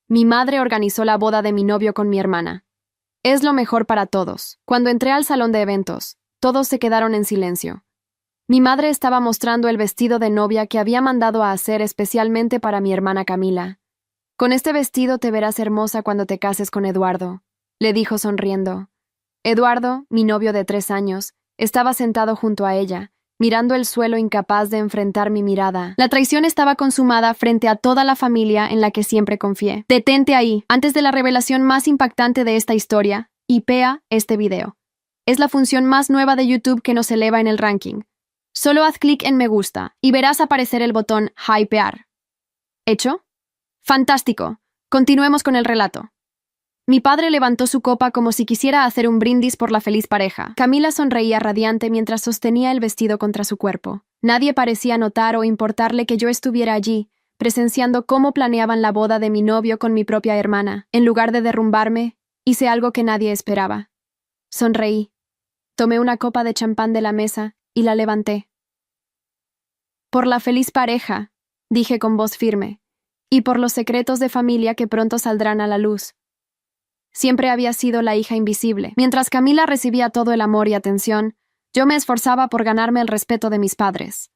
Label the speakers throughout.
Speaker 1: Mi madre organizó la boda de mi novio con mi hermana. Es lo mejor para todos. Cuando entré al salón de eventos, todos se quedaron en silencio. Mi madre estaba mostrando el vestido de novia que había mandado a hacer especialmente para mi hermana Camila. Con este vestido te verás hermosa cuando te cases con Eduardo, le dijo sonriendo. Eduardo, mi novio de 3 años, estaba sentado junto a ella, mirando el suelo incapaz de enfrentar mi mirada. La traición estaba consumada frente a toda la familia en la que siempre confié. Detente ahí, antes de la revelación más impactante de esta historia, hipea este video. Es la función más nueva de YouTube que nos eleva en el ranking. Solo haz clic en me gusta y verás aparecer el botón hypear. ¿Hecho? ¡Fantástico! Continuemos con el relato. Mi padre levantó su copa como si quisiera hacer un brindis por la feliz pareja. Camila sonreía radiante mientras sostenía el vestido contra su cuerpo. Nadie parecía notar o importarle que yo estuviera allí, presenciando cómo planeaban la boda de mi novio con mi propia hermana. En lugar de derrumbarme, hice algo que nadie esperaba. Sonreí. Tomé una copa de champán de la mesa y la levanté. Por la feliz pareja, dije con voz firme, y por los secretos de familia que pronto saldrán a la luz. Siempre había sido la hija invisible. Mientras Camila recibía todo el amor y atención, yo me esforzaba por ganarme el respeto de mis padres.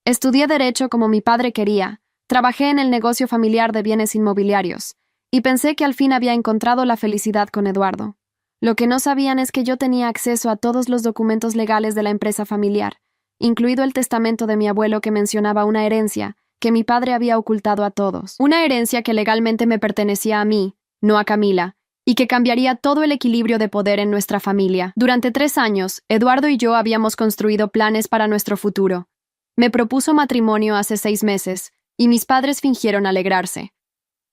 Speaker 1: Estudié Derecho como mi padre quería, trabajé en el negocio familiar de bienes inmobiliarios, y pensé que al fin había encontrado la felicidad con Eduardo. Lo que no sabían es que yo tenía acceso a todos los documentos legales de la empresa familiar, incluido el testamento de mi abuelo que mencionaba una herencia que mi padre había ocultado a todos. Una herencia que legalmente me pertenecía a mí, no a Camila, y que cambiaría todo el equilibrio de poder en nuestra familia. Durante 3 años, Eduardo y yo habíamos construido planes para nuestro futuro. Me propuso matrimonio hace 6 meses, y mis padres fingieron alegrarse.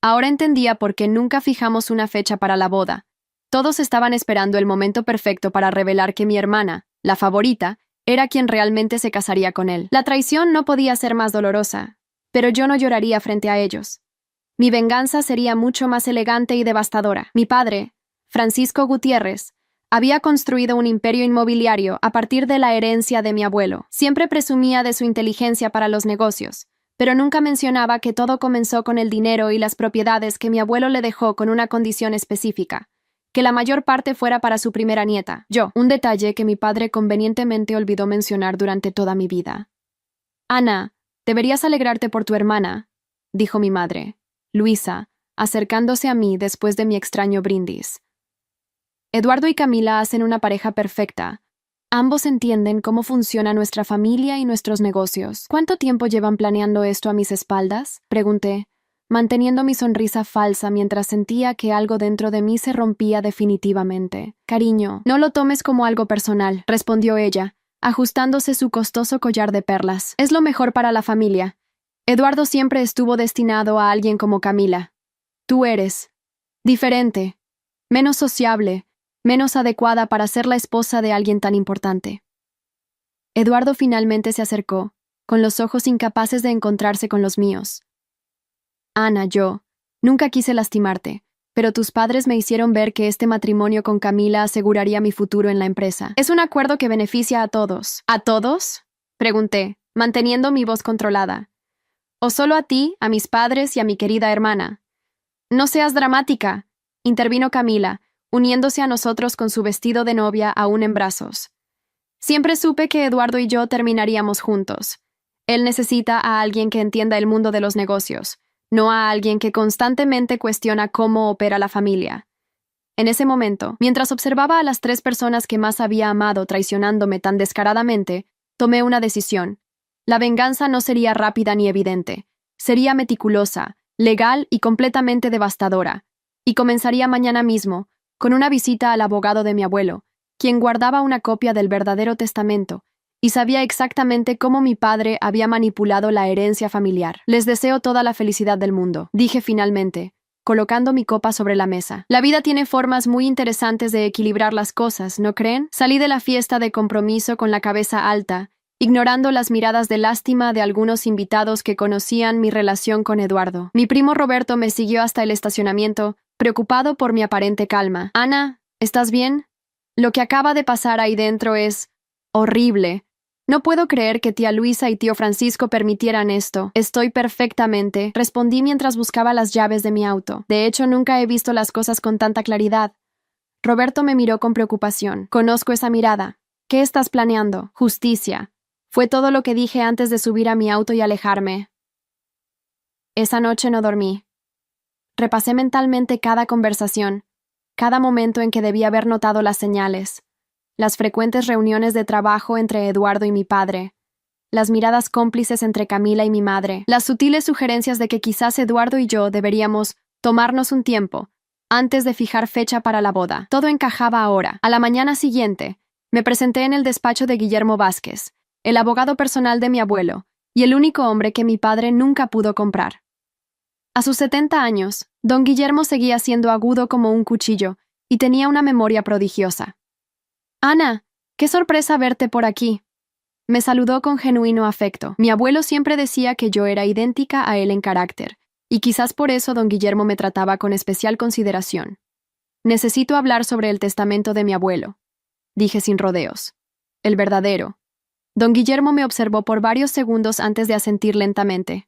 Speaker 1: Ahora entendía por qué nunca fijamos una fecha para la boda. Todos estaban esperando el momento perfecto para revelar que mi hermana, la favorita, era quien realmente se casaría con él. La traición no podía ser más dolorosa, pero yo no lloraría frente a ellos. Mi venganza sería mucho más elegante y devastadora. Mi padre, Francisco Gutiérrez, había construido un imperio inmobiliario a partir de la herencia de mi abuelo. Siempre presumía de su inteligencia para los negocios, pero nunca mencionaba que todo comenzó con el dinero y las propiedades que mi abuelo le dejó con una condición específica, que la mayor parte fuera para su primera nieta, yo, un detalle que mi padre convenientemente olvidó mencionar durante toda mi vida. Ana, deberías alegrarte por tu hermana, dijo mi madre, Luisa, acercándose a mí después de mi extraño brindis. Eduardo y Camila hacen una pareja perfecta. Ambos entienden cómo funciona nuestra familia y nuestros negocios. ¿Cuánto tiempo llevan planeando esto a mis espaldas?, pregunté, manteniendo mi sonrisa falsa mientras sentía que algo dentro de mí se rompía definitivamente. Cariño, no lo tomes como algo personal, respondió ella, ajustándose su costoso collar de perlas. Es lo mejor para la familia. Eduardo siempre estuvo destinado a alguien como Camila. Tú eres diferente, menos sociable, menos adecuada para ser la esposa de alguien tan importante. Eduardo finalmente se acercó, con los ojos incapaces de encontrarse con los míos. Ana, yo nunca quise lastimarte, pero tus padres me hicieron ver que este matrimonio con Camila aseguraría mi futuro en la empresa. Es un acuerdo que beneficia a todos. ¿A todos?, pregunté, manteniendo mi voz controlada. ¿O solo a ti, a mis padres y a mi querida hermana? No seas dramática, intervino Camila, uniéndose a nosotros con su vestido de novia aún en brazos. Siempre supe que Eduardo y yo terminaríamos juntos. Él necesita a alguien que entienda el mundo de los negocios, no a alguien que constantemente cuestiona cómo opera la familia. En ese momento, mientras observaba a las 3 personas que más había amado traicionándome tan descaradamente, tomé una decisión. La venganza no sería rápida ni evidente. Sería meticulosa, legal y completamente devastadora. Y comenzaría mañana mismo, con una visita al abogado de mi abuelo, quien guardaba una copia del verdadero testamento, y sabía exactamente cómo mi padre había manipulado la herencia familiar. Les deseo toda la felicidad del mundo, dije finalmente, colocando mi copa sobre la mesa. La vida tiene formas muy interesantes de equilibrar las cosas, ¿no creen? Salí de la fiesta de compromiso con la cabeza alta, ignorando las miradas de lástima de algunos invitados que conocían mi relación con Eduardo. Mi primo Roberto me siguió hasta el estacionamiento, preocupado por mi aparente calma. Ana, ¿estás bien? Lo que acaba de pasar ahí dentro es horrible. No puedo creer que tía Luisa y tío Francisco permitieran esto. Estoy perfectamente, respondí mientras buscaba las llaves de mi auto. De hecho, nunca he visto las cosas con tanta claridad. Roberto me miró con preocupación. Conozco esa mirada. ¿Qué estás planeando? Justicia. Fue todo lo que dije antes de subir a mi auto y alejarme. Esa noche no dormí. Repasé mentalmente cada conversación, cada momento en que debía haber notado las señales, las frecuentes reuniones de trabajo entre Eduardo y mi padre, las miradas cómplices entre Camila y mi madre, las sutiles sugerencias de que quizás Eduardo y yo deberíamos tomarnos un tiempo antes de fijar fecha para la boda. Todo encajaba ahora. A la mañana siguiente, me presenté en el despacho de Guillermo Vázquez, el abogado personal de mi abuelo, y el único hombre que mi padre nunca pudo comprar. A sus 70 años, don Guillermo seguía siendo agudo como un cuchillo y tenía una memoria prodigiosa. «Ana, qué sorpresa verte por aquí», me saludó con genuino afecto. Mi abuelo siempre decía que yo era idéntica a él en carácter, y quizás por eso don Guillermo me trataba con especial consideración. «Necesito hablar sobre el testamento de mi abuelo», dije sin rodeos. «El verdadero». Don Guillermo me observó por varios segundos antes de asentir lentamente.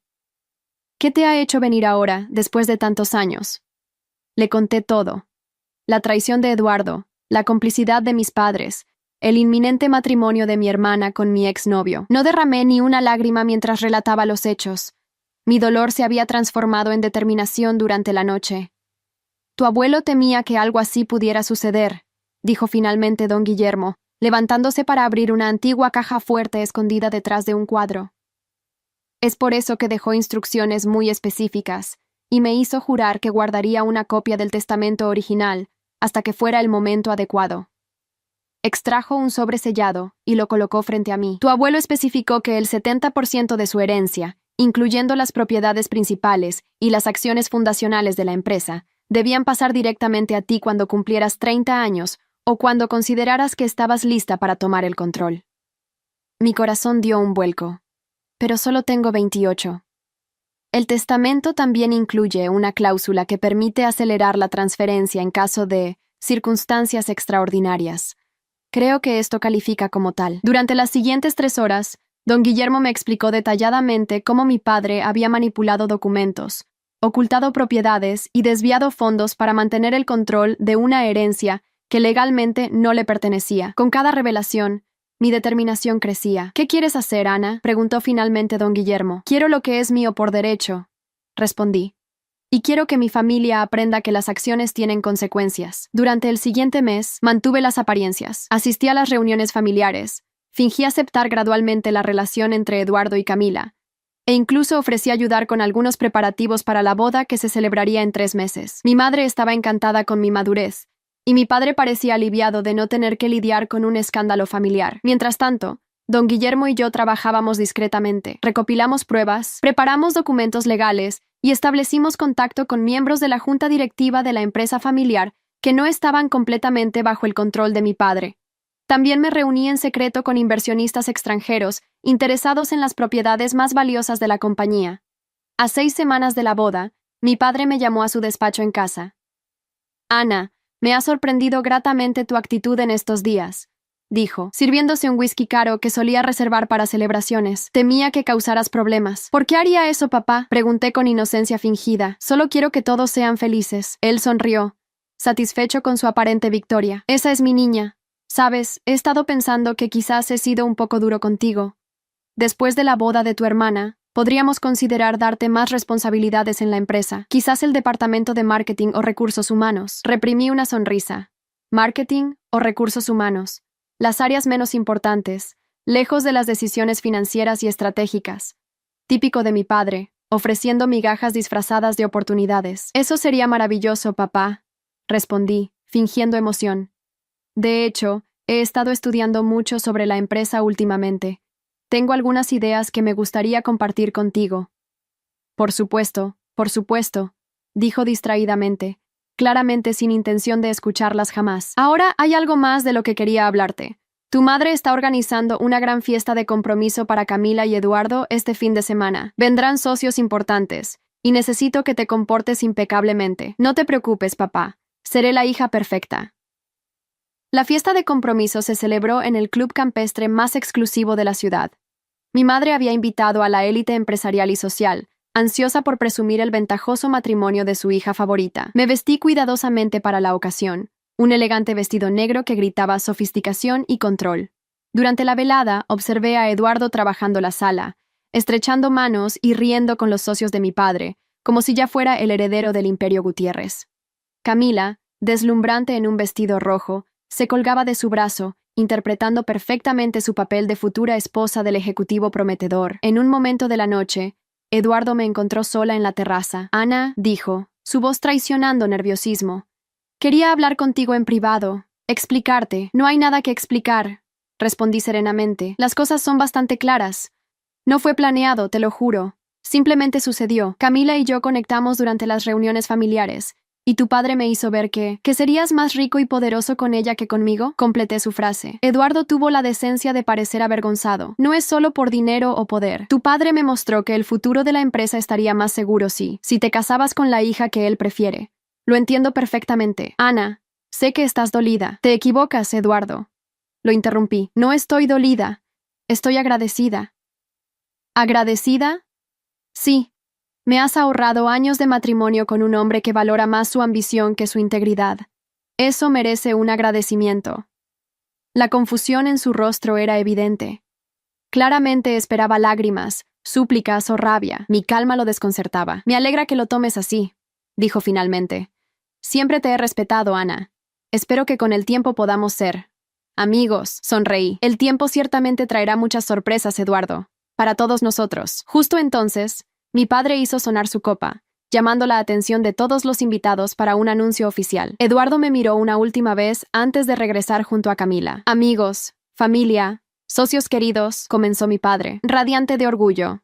Speaker 1: «¿Qué te ha hecho venir ahora, después de tantos años?» Le conté todo. La traición de Eduardo, la complicidad de mis padres, el inminente matrimonio de mi hermana con mi exnovio. No derramé ni una lágrima mientras relataba los hechos. Mi dolor se había transformado en determinación durante la noche. «Tu abuelo temía que algo así pudiera suceder», dijo finalmente don Guillermo, levantándose para abrir una antigua caja fuerte escondida detrás de un cuadro. «Es por eso que dejó instrucciones muy específicas, y me hizo jurar que guardaría una copia del testamento original hasta que fuera el momento adecuado». Extrajo un sobre sellado y lo colocó frente a mí. «Tu abuelo especificó que el 70% de su herencia, incluyendo las propiedades principales y las acciones fundacionales de la empresa, debían pasar directamente a ti cuando cumplieras 30 años o cuando consideraras que estabas lista para tomar el control». Mi corazón dio un vuelco. «Pero solo tengo 28. El testamento también incluye una cláusula que permite acelerar la transferencia en caso de circunstancias extraordinarias. Creo que esto califica como tal». Durante las siguientes 3 horas, don Guillermo me explicó detalladamente cómo mi padre había manipulado documentos, ocultado propiedades y desviado fondos para mantener el control de una herencia que legalmente no le pertenecía. Con cada revelación, mi determinación crecía. «¿Qué quieres hacer, Ana?», preguntó finalmente don Guillermo. «Quiero lo que es mío por derecho», respondí. «Y quiero que mi familia aprenda que las acciones tienen consecuencias». Durante el siguiente mes, mantuve las apariencias. Asistí a las reuniones familiares. Fingí aceptar gradualmente la relación entre Eduardo y Camila. E incluso ofrecí ayudar con algunos preparativos para la boda que se celebraría en 3 meses. Mi madre estaba encantada con mi madurez, y mi padre parecía aliviado de no tener que lidiar con un escándalo familiar. Mientras tanto, don Guillermo y yo trabajábamos discretamente, recopilamos pruebas, preparamos documentos legales y establecimos contacto con miembros de la junta directiva de la empresa familiar que no estaban completamente bajo el control de mi padre. También me reuní en secreto con inversionistas extranjeros interesados en las propiedades más valiosas de la compañía. A 6 semanas de la boda, mi padre me llamó a su despacho en casa. «Ana, me ha sorprendido gratamente tu actitud en estos días», dijo, sirviéndose un whisky caro que solía reservar para celebraciones. «Temía que causaras problemas». «¿Por qué haría eso, papá?», pregunté con inocencia fingida. «Solo quiero que todos sean felices». Él sonrió, satisfecho con su aparente victoria. «Esa es mi niña. Sabes, he estado pensando que quizás he sido un poco duro contigo. Después de la boda de tu hermana, podríamos considerar darte más responsabilidades en la empresa, quizás el departamento de marketing o recursos humanos». Reprimí una sonrisa. Marketing o recursos humanos, las áreas menos importantes, lejos de las decisiones financieras y estratégicas. Típico de mi padre, ofreciendo migajas disfrazadas de oportunidades. «Eso sería maravilloso, papá», respondí, fingiendo emoción. «De hecho, he estado estudiando mucho sobre la empresa últimamente. Tengo algunas ideas que me gustaría compartir contigo». Por supuesto», dijo distraídamente, claramente sin intención de escucharlas jamás. «Ahora hay algo más de lo que quería hablarte. Tu madre está organizando una gran fiesta de compromiso para Camila y Eduardo este fin de semana. Vendrán socios importantes, y necesito que te comportes impecablemente. No te preocupes, papá. Seré la hija perfecta». La fiesta de compromiso se celebró en el club campestre más exclusivo de la ciudad. Mi madre había invitado a la élite empresarial y social, ansiosa por presumir el ventajoso matrimonio de su hija favorita. Me vestí cuidadosamente para la ocasión, un elegante vestido negro que gritaba sofisticación y control. Durante la velada, observé a Eduardo trabajando la sala, estrechando manos y riendo con los socios de mi padre, como si ya fuera el heredero del Imperio Gutiérrez. Camila, deslumbrante en un vestido rojo, se colgaba de su brazo, interpretando perfectamente su papel de futura esposa del ejecutivo prometedor. En un momento de la noche, Eduardo me encontró sola en la terraza. «Ana», dijo, su voz traicionando nerviosismo. «Quería hablar contigo en privado, explicarte». «No hay nada que explicar», respondí serenamente. «Las cosas son bastante claras. No fue planeado, te lo juro. Simplemente sucedió. Camila y yo conectamos durante las reuniones familiares, y tu padre me hizo ver que serías más rico y poderoso con ella que conmigo», completé su frase. Eduardo tuvo la decencia de parecer avergonzado. «No es solo por dinero o poder. Tu padre me mostró que el futuro de la empresa estaría más seguro si te casabas con la hija que él prefiere. Lo entiendo perfectamente. Ana, sé que estás dolida». «Te equivocas, Eduardo», lo interrumpí. «No estoy dolida. Estoy agradecida». ¿Agradecida? Sí. Me has ahorrado años de matrimonio con un hombre que valora más su ambición que su integridad. Eso merece un agradecimiento. La confusión en su rostro era evidente. Claramente esperaba lágrimas, súplicas o rabia. Mi calma lo desconcertaba. «Me alegra que lo tomes así», dijo finalmente. «Siempre te he respetado, Ana. Espero que con el tiempo podamos ser amigos», sonreí. «El tiempo ciertamente traerá muchas sorpresas, Eduardo, para todos nosotros». Justo entonces, mi padre hizo sonar su copa, llamando la atención de todos los invitados para un anuncio oficial. Eduardo me miró una última vez antes de regresar junto a Camila. «Amigos, familia, socios queridos», comenzó mi padre, radiante de orgullo.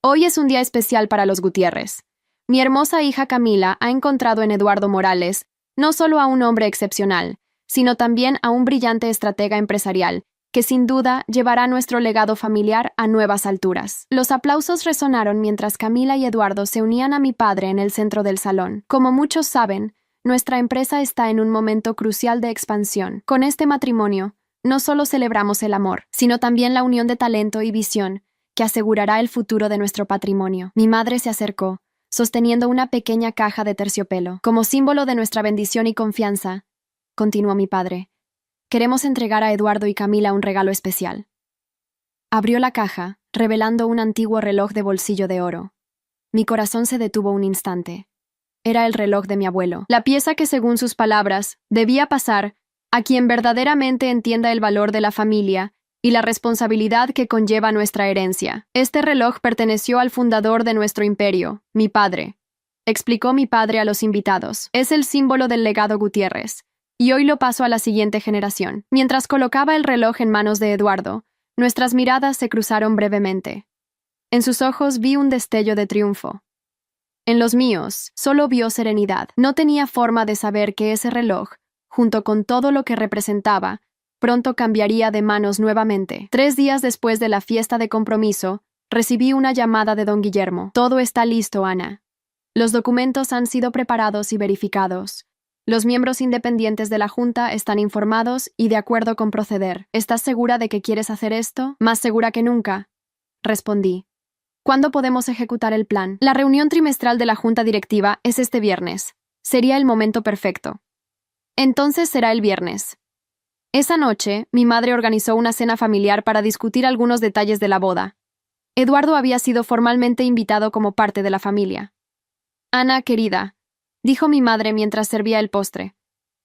Speaker 1: «Hoy es un día especial para los Gutiérrez. Mi hermosa hija Camila ha encontrado en Eduardo Morales no solo a un hombre excepcional, sino también a un brillante estratega empresarial, que sin duda llevará nuestro legado familiar a nuevas alturas». Los aplausos resonaron mientras Camila y Eduardo se unían a mi padre en el centro del salón. Como muchos saben, nuestra empresa está en un momento crucial de expansión. Con este matrimonio, no solo celebramos el amor, sino también la unión de talento y visión que asegurará el futuro de nuestro patrimonio. Mi madre se acercó, sosteniendo una pequeña caja de terciopelo. «Como símbolo de nuestra bendición y confianza», continuó mi padre, «queremos entregar a Eduardo y Camila un regalo especial». Abrió la caja, revelando un antiguo reloj de bolsillo de oro. Mi corazón se detuvo un instante. Era el reloj de mi abuelo, la pieza que, según sus palabras, debía pasar a quien verdaderamente entienda el valor de la familia y la responsabilidad que conlleva nuestra herencia. «Este reloj perteneció al fundador de nuestro imperio, mi padre», explicó mi padre a los invitados. «Es el símbolo del legado Gutiérrez, y hoy lo paso a la siguiente generación». Mientras colocaba el reloj en manos de Eduardo, nuestras miradas se cruzaron brevemente. En sus ojos vi un destello de triunfo. En los míos, solo vio serenidad. No tenía forma de saber que ese reloj, junto con todo lo que representaba, pronto cambiaría de manos nuevamente. 3 días después de la fiesta de compromiso, recibí una llamada de don Guillermo. «Todo está listo, Ana. Los documentos han sido preparados y verificados. Los miembros independientes de la Junta están informados y de acuerdo con proceder». «¿Estás segura de que quieres hacer esto?» «Más segura que nunca», respondí. «¿Cuándo podemos ejecutar el plan?» «La reunión trimestral de la Junta Directiva es este viernes. Sería el momento perfecto». «Entonces será el viernes». Esa noche, mi madre organizó una cena familiar para discutir algunos detalles de la boda. Eduardo había sido formalmente invitado como parte de la familia. «Ana, querida», dijo mi madre mientras servía el postre,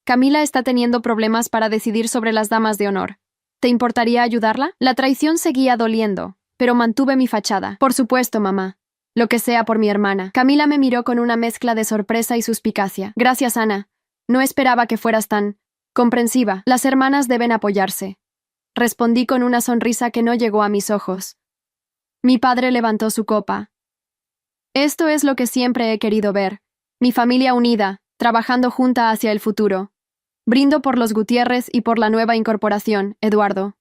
Speaker 1: «Camila está teniendo problemas para decidir sobre las damas de honor. ¿Te importaría ayudarla?» La traición seguía doliendo, pero mantuve mi fachada. «Por supuesto, mamá. Lo que sea por mi hermana». Camila me miró con una mezcla de sorpresa y suspicacia. «Gracias, Ana. No esperaba que fueras tan comprensiva. Las hermanas deben apoyarse», respondí con una sonrisa que no llegó a mis ojos. Mi padre levantó su copa. «Esto es lo que siempre he querido ver. Mi familia unida, trabajando junta hacia el futuro. Brindo por los Gutiérrez y por la nueva incorporación, Eduardo».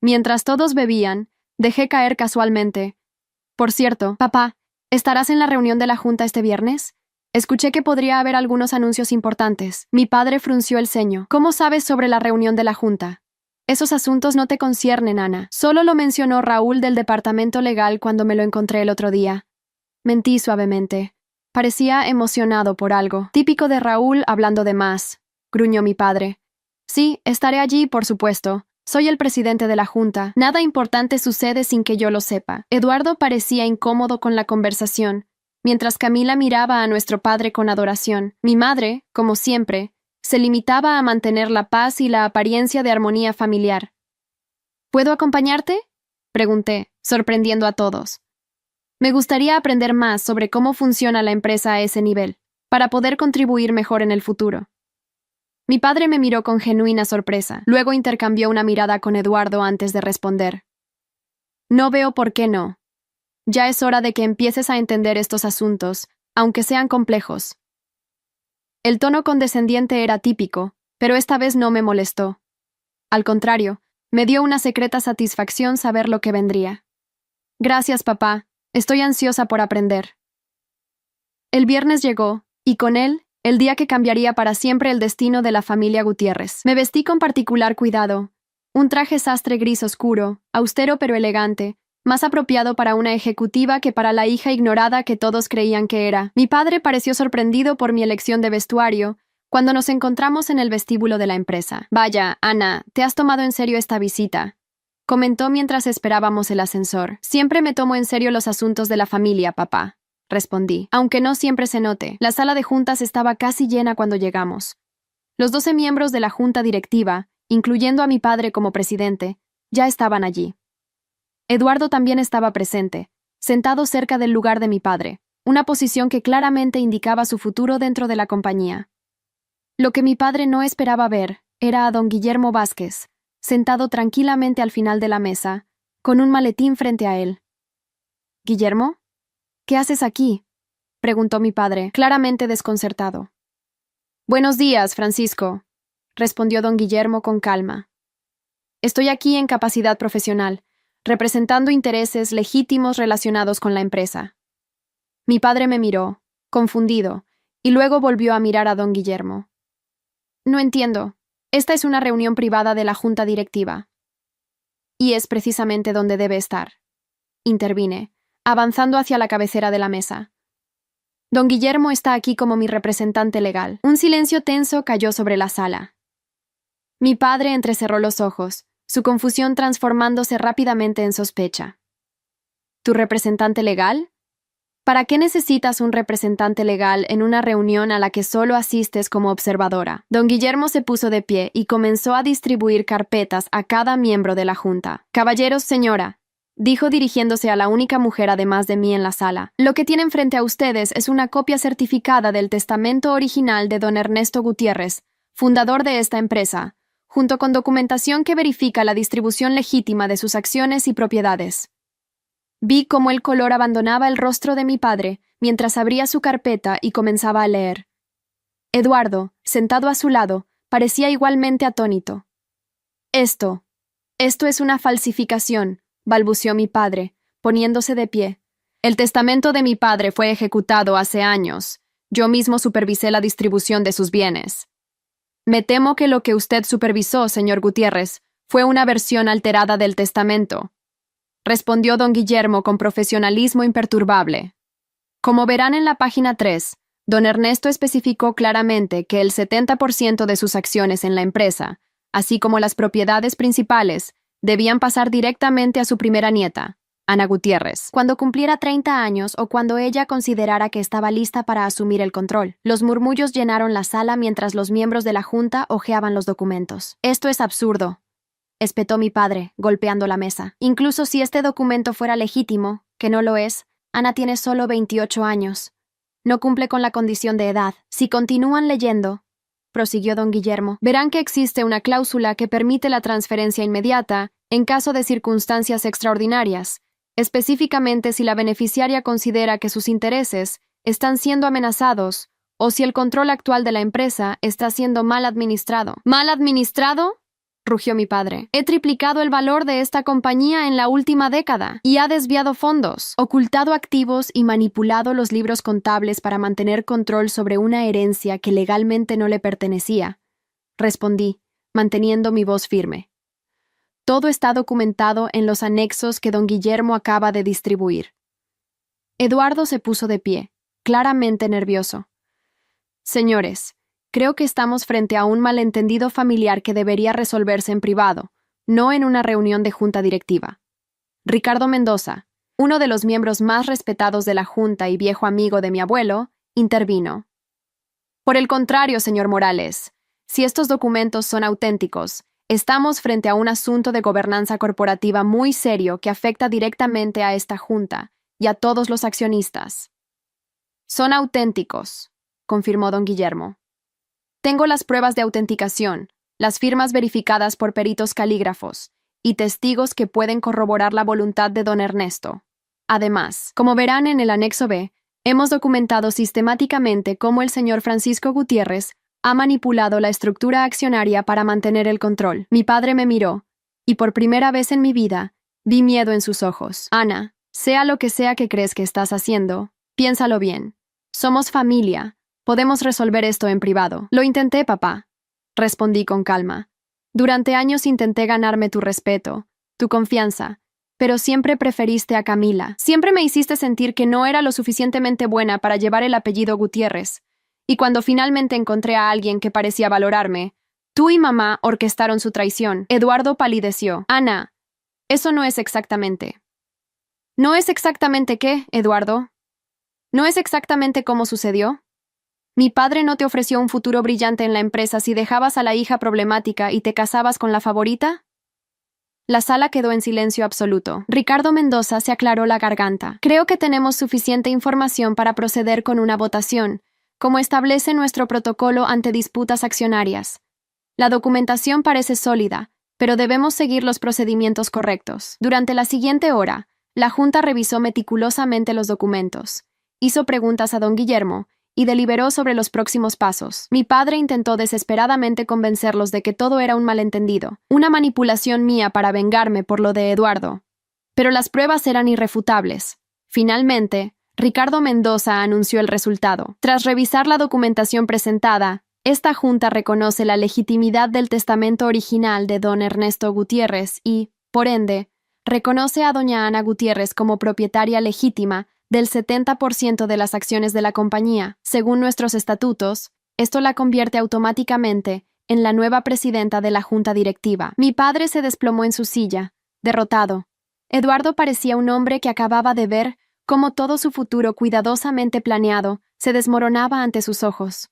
Speaker 1: Mientras todos bebían, dejé caer casualmente: «Por cierto, papá, ¿estarás en la reunión de la Junta este viernes? Escuché que podría haber algunos anuncios importantes. Mi padre frunció el ceño. ¿Cómo sabes sobre la reunión de la Junta? Esos asuntos no te conciernen, Ana. Solo lo mencionó Raúl del departamento legal cuando me lo encontré el otro día. Mentí suavemente. Parecía emocionado por algo. Típico de Raúl hablando de más, gruñó mi padre. Sí, estaré allí, por supuesto. Soy el presidente de la Junta. Nada importante sucede sin que yo lo sepa. Eduardo parecía incómodo con la conversación, mientras Camila miraba a nuestro padre con adoración. Mi madre, como siempre, se limitaba a mantener la paz y la apariencia de armonía familiar. ¿Puedo acompañarte?, pregunté, sorprendiendo a todos. Me gustaría aprender más sobre cómo funciona la empresa a ese nivel, para poder contribuir mejor en el futuro. Mi padre me miró con genuina sorpresa, luego intercambió una mirada con Eduardo antes de responder. No veo por qué no. Ya es hora de que empieces a entender estos asuntos, aunque sean complejos. El tono condescendiente era típico, pero esta vez no me molestó. Al contrario, me dio una secreta satisfacción saber lo que vendría. Gracias, papá. Estoy ansiosa por aprender. El viernes llegó, y con él, el día que cambiaría para siempre el destino de la familia Gutiérrez. Me vestí con particular cuidado. Un traje sastre gris oscuro, austero pero elegante, más apropiado para una ejecutiva que para la hija ignorada que todos creían que era. Mi padre pareció sorprendido por mi elección de vestuario cuando nos encontramos en el vestíbulo de la empresa. Vaya, Ana, te has tomado en serio esta visita, comentó mientras esperábamos el ascensor. Siempre me tomo en serio los asuntos de la familia, papá, respondí. Aunque no siempre se note, la sala de juntas estaba casi llena cuando llegamos. Los 12 miembros de la junta directiva, incluyendo a mi padre como presidente, ya estaban allí. Eduardo también estaba presente, sentado cerca del lugar de mi padre, una posición que claramente indicaba su futuro dentro de la compañía. Lo que mi padre no esperaba ver era a don Guillermo Vázquez, sentado tranquilamente al final de la mesa, con un maletín frente a él. «¿Guillermo? ¿Qué haces aquí?», preguntó mi padre, claramente desconcertado. «Buenos días, Francisco», respondió don Guillermo con calma. «Estoy aquí en capacidad profesional, representando intereses legítimos relacionados con la empresa». Mi padre me miró, confundido, y luego volvió a mirar a don Guillermo. «No entiendo. Esta es una reunión privada de la junta directiva». «Y es precisamente donde debe estar», intervine, avanzando hacia la cabecera de la mesa. «Don Guillermo está aquí como mi representante legal». Un silencio tenso cayó sobre la sala. Mi padre entrecerró los ojos, su confusión transformándose rápidamente en sospecha. ¿Tu representante legal? ¿Para qué necesitas un representante legal en una reunión a la que solo asistes como observadora? Don Guillermo se puso de pie y comenzó a distribuir carpetas a cada miembro de la junta. «Caballeros, señora», dijo dirigiéndose a la única mujer además de mí en la sala, «lo que tienen frente a ustedes es una copia certificada del testamento original de don Ernesto Gutiérrez, fundador de esta empresa, junto con documentación que verifica la distribución legítima de sus acciones y propiedades». Vi cómo el color abandonaba el rostro de mi padre mientras abría su carpeta y comenzaba a leer. Eduardo, sentado a su lado, parecía igualmente atónito. Esto es una falsificación», balbuceó mi padre, poniéndose de pie. «El testamento de mi padre fue ejecutado hace años. Yo mismo supervisé la distribución de sus bienes». «Me temo que lo que usted supervisó, señor Gutiérrez, fue una versión alterada del testamento», respondió don Guillermo con profesionalismo imperturbable. «Como verán en la página 3, don Ernesto especificó claramente que el 70% de sus acciones en la empresa, así como las propiedades principales, debían pasar directamente a su primera nieta, Ana Gutiérrez, cuando cumpliera 30 años o cuando ella considerara que estaba lista para asumir el control». Los murmullos llenaron la sala mientras los miembros de la junta hojeaban los documentos. «Esto es absurdo», espetó mi padre, golpeando la mesa. «Incluso si este documento fuera legítimo, que no lo es, Ana tiene solo 28 años. No cumple con la condición de edad. Si continúan leyendo», prosiguió don Guillermo, «verán que existe una cláusula que permite la transferencia inmediata en caso de circunstancias extraordinarias, específicamente si la beneficiaria considera que sus intereses están siendo amenazados o si el control actual de la empresa está siendo mal administrado». «¿Mal administrado?», rugió mi padre. He triplicado el valor de esta compañía en la última década y ha desviado fondos, ocultado activos y manipulado los libros contables para mantener control sobre una herencia que legalmente no le pertenecía. Respondí, manteniendo mi voz firme. Todo está documentado en los anexos que don Guillermo acaba de distribuir. Eduardo se puso de pie, claramente nervioso. Señores, creo que estamos frente a un malentendido familiar que debería resolverse en privado, no en una reunión de junta directiva. Ricardo Mendoza, uno de los miembros más respetados de la junta y viejo amigo de mi abuelo, intervino. Por el contrario, señor Morales, si estos documentos son auténticos, estamos frente a un asunto de gobernanza corporativa muy serio que afecta directamente a esta junta y a todos los accionistas. Son auténticos, confirmó don Guillermo. Tengo las pruebas de autenticación, las firmas verificadas por peritos calígrafos y testigos que pueden corroborar la voluntad de don Ernesto. Además, como verán en el anexo B, hemos documentado sistemáticamente cómo el señor Francisco Gutiérrez ha manipulado la estructura accionaria para mantener el control. Mi padre me miró, y por primera vez en mi vida, vi miedo en sus ojos. Ana, sea lo que sea que crees que estás haciendo, piénsalo bien. Somos familia. Podemos resolver esto en privado. Lo intenté, papá, respondí con calma. Durante años intenté ganarme tu respeto, tu confianza, pero siempre preferiste a Camila. Siempre me hiciste sentir que no era lo suficientemente buena para llevar el apellido Gutiérrez. Y cuando finalmente encontré a alguien que parecía valorarme, tú y mamá orquestaron su traición. Eduardo palideció. Ana, eso no es exactamente. ¿No es exactamente qué, Eduardo? ¿No es exactamente cómo sucedió? ¿Mi padre no te ofreció un futuro brillante en la empresa si dejabas a la hija problemática y te casabas con la favorita? La sala quedó en silencio absoluto. Ricardo Mendoza se aclaró la garganta. Creo que tenemos suficiente información para proceder con una votación, como establece nuestro protocolo ante disputas accionarias. La documentación parece sólida, pero debemos seguir los procedimientos correctos. Durante la siguiente hora, la Junta revisó meticulosamente los documentos, hizo preguntas a don Guillermo y deliberó sobre los próximos pasos. Mi padre intentó desesperadamente convencerlos de que todo era un malentendido, una manipulación mía para vengarme por lo de Eduardo. Pero las pruebas eran irrefutables. Finalmente, Ricardo Mendoza anunció el resultado. Tras revisar la documentación presentada, esta junta reconoce la legitimidad del testamento original de don Ernesto Gutiérrez y, por ende, reconoce a doña Ana Gutiérrez como propietaria legítima del 70% de las acciones de la compañía. Según nuestros estatutos, esto la convierte automáticamente en la nueva presidenta de la junta directiva. Mi padre se desplomó en su silla, derrotado. Eduardo parecía un hombre que acababa de ver cómo todo su futuro cuidadosamente planeado se desmoronaba ante sus ojos.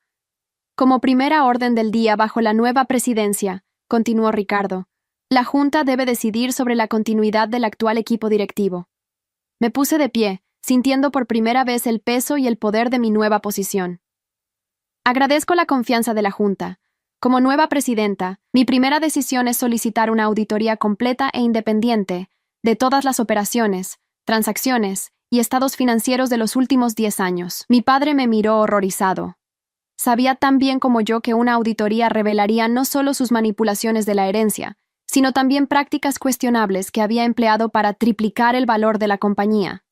Speaker 1: Como primera orden del día bajo la nueva presidencia, continuó Ricardo, la junta debe decidir sobre la continuidad del actual equipo directivo. Me puse de pie, sintiendo por primera vez el peso y el poder de mi nueva posición. Agradezco la confianza de la Junta. Como nueva presidenta, mi primera decisión es solicitar una auditoría completa e independiente de todas las operaciones, transacciones y estados financieros de los últimos 10 años. Mi padre me miró horrorizado. Sabía tan bien como yo que una auditoría revelaría no solo sus manipulaciones de la herencia, sino también prácticas cuestionables que había empleado para triplicar el valor de la compañía.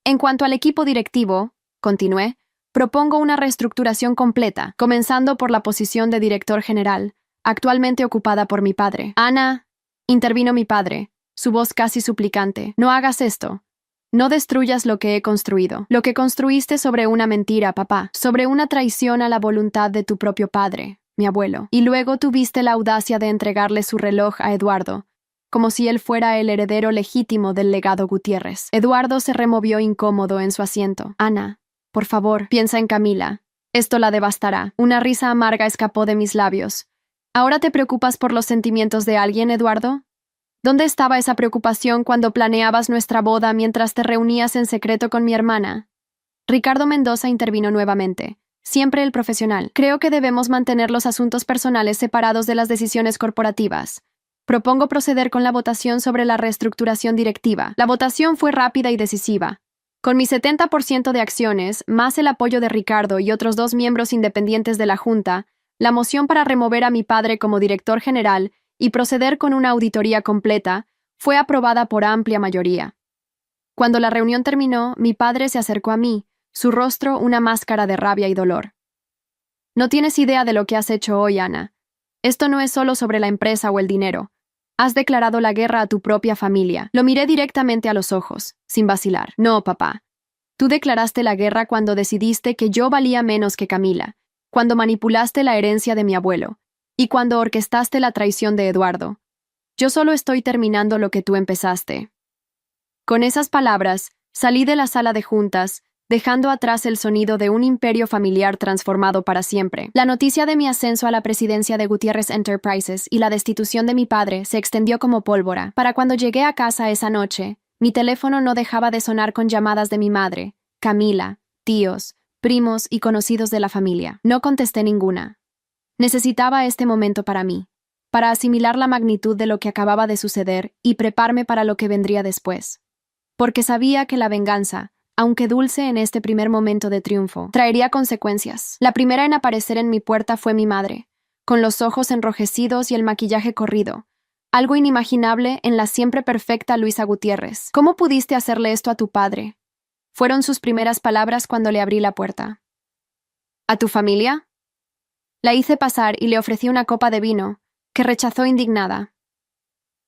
Speaker 1: En cuanto al equipo directivo, continué, propongo una reestructuración completa, comenzando por la posición de director general, actualmente ocupada por mi padre. Ana, intervino mi padre, su voz casi suplicante, no hagas esto. No destruyas lo que he construido. Lo que construiste sobre una mentira, papá, sobre una traición a la voluntad de tu propio padre, mi abuelo. Y luego tuviste la audacia de entregarle su reloj a Eduardo, como si él fuera el heredero legítimo del legado Gutiérrez. Eduardo se removió incómodo en su asiento. Ana, por favor, piensa en Camila. Esto la devastará. Una risa amarga escapó de mis labios. ¿Ahora te preocupas por los sentimientos de alguien, Eduardo? ¿Dónde estaba esa preocupación cuando planeabas nuestra boda mientras te reunías en secreto con mi hermana? Ricardo Mendoza intervino nuevamente. Siempre el profesional. Creo que debemos mantener los asuntos personales separados de las decisiones corporativas. Propongo proceder con la votación sobre la reestructuración directiva. La votación fue rápida y decisiva. Con mi 70% de acciones, más el apoyo de Ricardo y otros 2 miembros independientes de la Junta, la moción para remover a mi padre como director general y proceder con una auditoría completa, fue aprobada por amplia mayoría. Cuando la reunión terminó, mi padre se acercó a mí, su rostro una máscara de rabia y dolor. No tienes idea de lo que has hecho hoy, Ana. Esto no es solo sobre la empresa o el dinero. Has declarado la guerra a tu propia familia. Lo miré directamente a los ojos, sin vacilar. No, papá. Tú declaraste la guerra cuando decidiste que yo valía menos que Camila, cuando manipulaste la herencia de mi abuelo, y cuando orquestaste la traición de Eduardo. Yo solo estoy terminando lo que tú empezaste. Con esas palabras, salí de la sala de juntas, dejando atrás el sonido de un imperio familiar transformado para siempre. La noticia de mi ascenso a la presidencia de Gutiérrez Enterprises y la destitución de mi padre se extendió como pólvora. Para cuando llegué a casa esa noche, mi teléfono no dejaba de sonar con llamadas de mi madre, Camila, tíos, primos y conocidos de la familia. No contesté ninguna. Necesitaba este momento para mí, para asimilar la magnitud de lo que acababa de suceder y prepararme para lo que vendría después. Porque sabía que la venganza, aunque dulce en este primer momento de triunfo, traería consecuencias. La primera en aparecer en mi puerta fue mi madre, con los ojos enrojecidos y el maquillaje corrido, algo inimaginable en la siempre perfecta Luisa Gutiérrez. ¿Cómo pudiste hacerle esto a tu padre? Fueron sus primeras palabras cuando le abrí la puerta. ¿A tu familia? La hice pasar y le ofrecí una copa de vino, que rechazó indignada.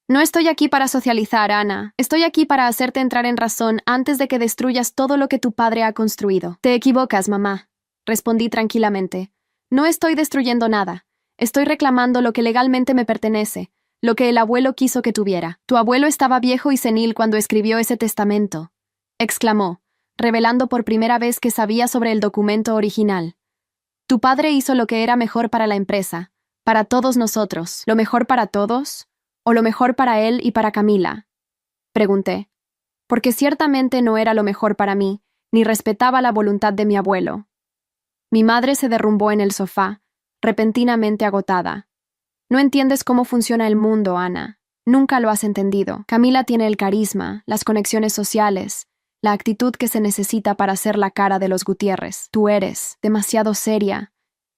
Speaker 1: No estoy aquí para socializar, Ana. Estoy aquí para hacerte entrar en razón antes de que destruyas todo lo que tu padre ha construido. Te equivocas, mamá, respondí tranquilamente. No estoy destruyendo nada. Estoy reclamando lo que legalmente me pertenece, lo que el abuelo quiso que tuviera. Tu abuelo estaba viejo y senil cuando escribió ese testamento, exclamó, revelando por primera vez que sabía sobre el documento original. Tu padre hizo lo que era mejor para la empresa, para todos nosotros. ¿Lo mejor para todos? ¿O lo mejor para él y para Camila? Pregunté, porque ciertamente no era lo mejor para mí, ni respetaba la voluntad de mi abuelo. Mi madre se derrumbó en el sofá, repentinamente agotada. No entiendes cómo funciona el mundo, Ana. Nunca lo has entendido. Camila tiene el carisma, las conexiones sociales, la actitud que se necesita para ser la cara de los Gutiérrez. Tú eres demasiado seria,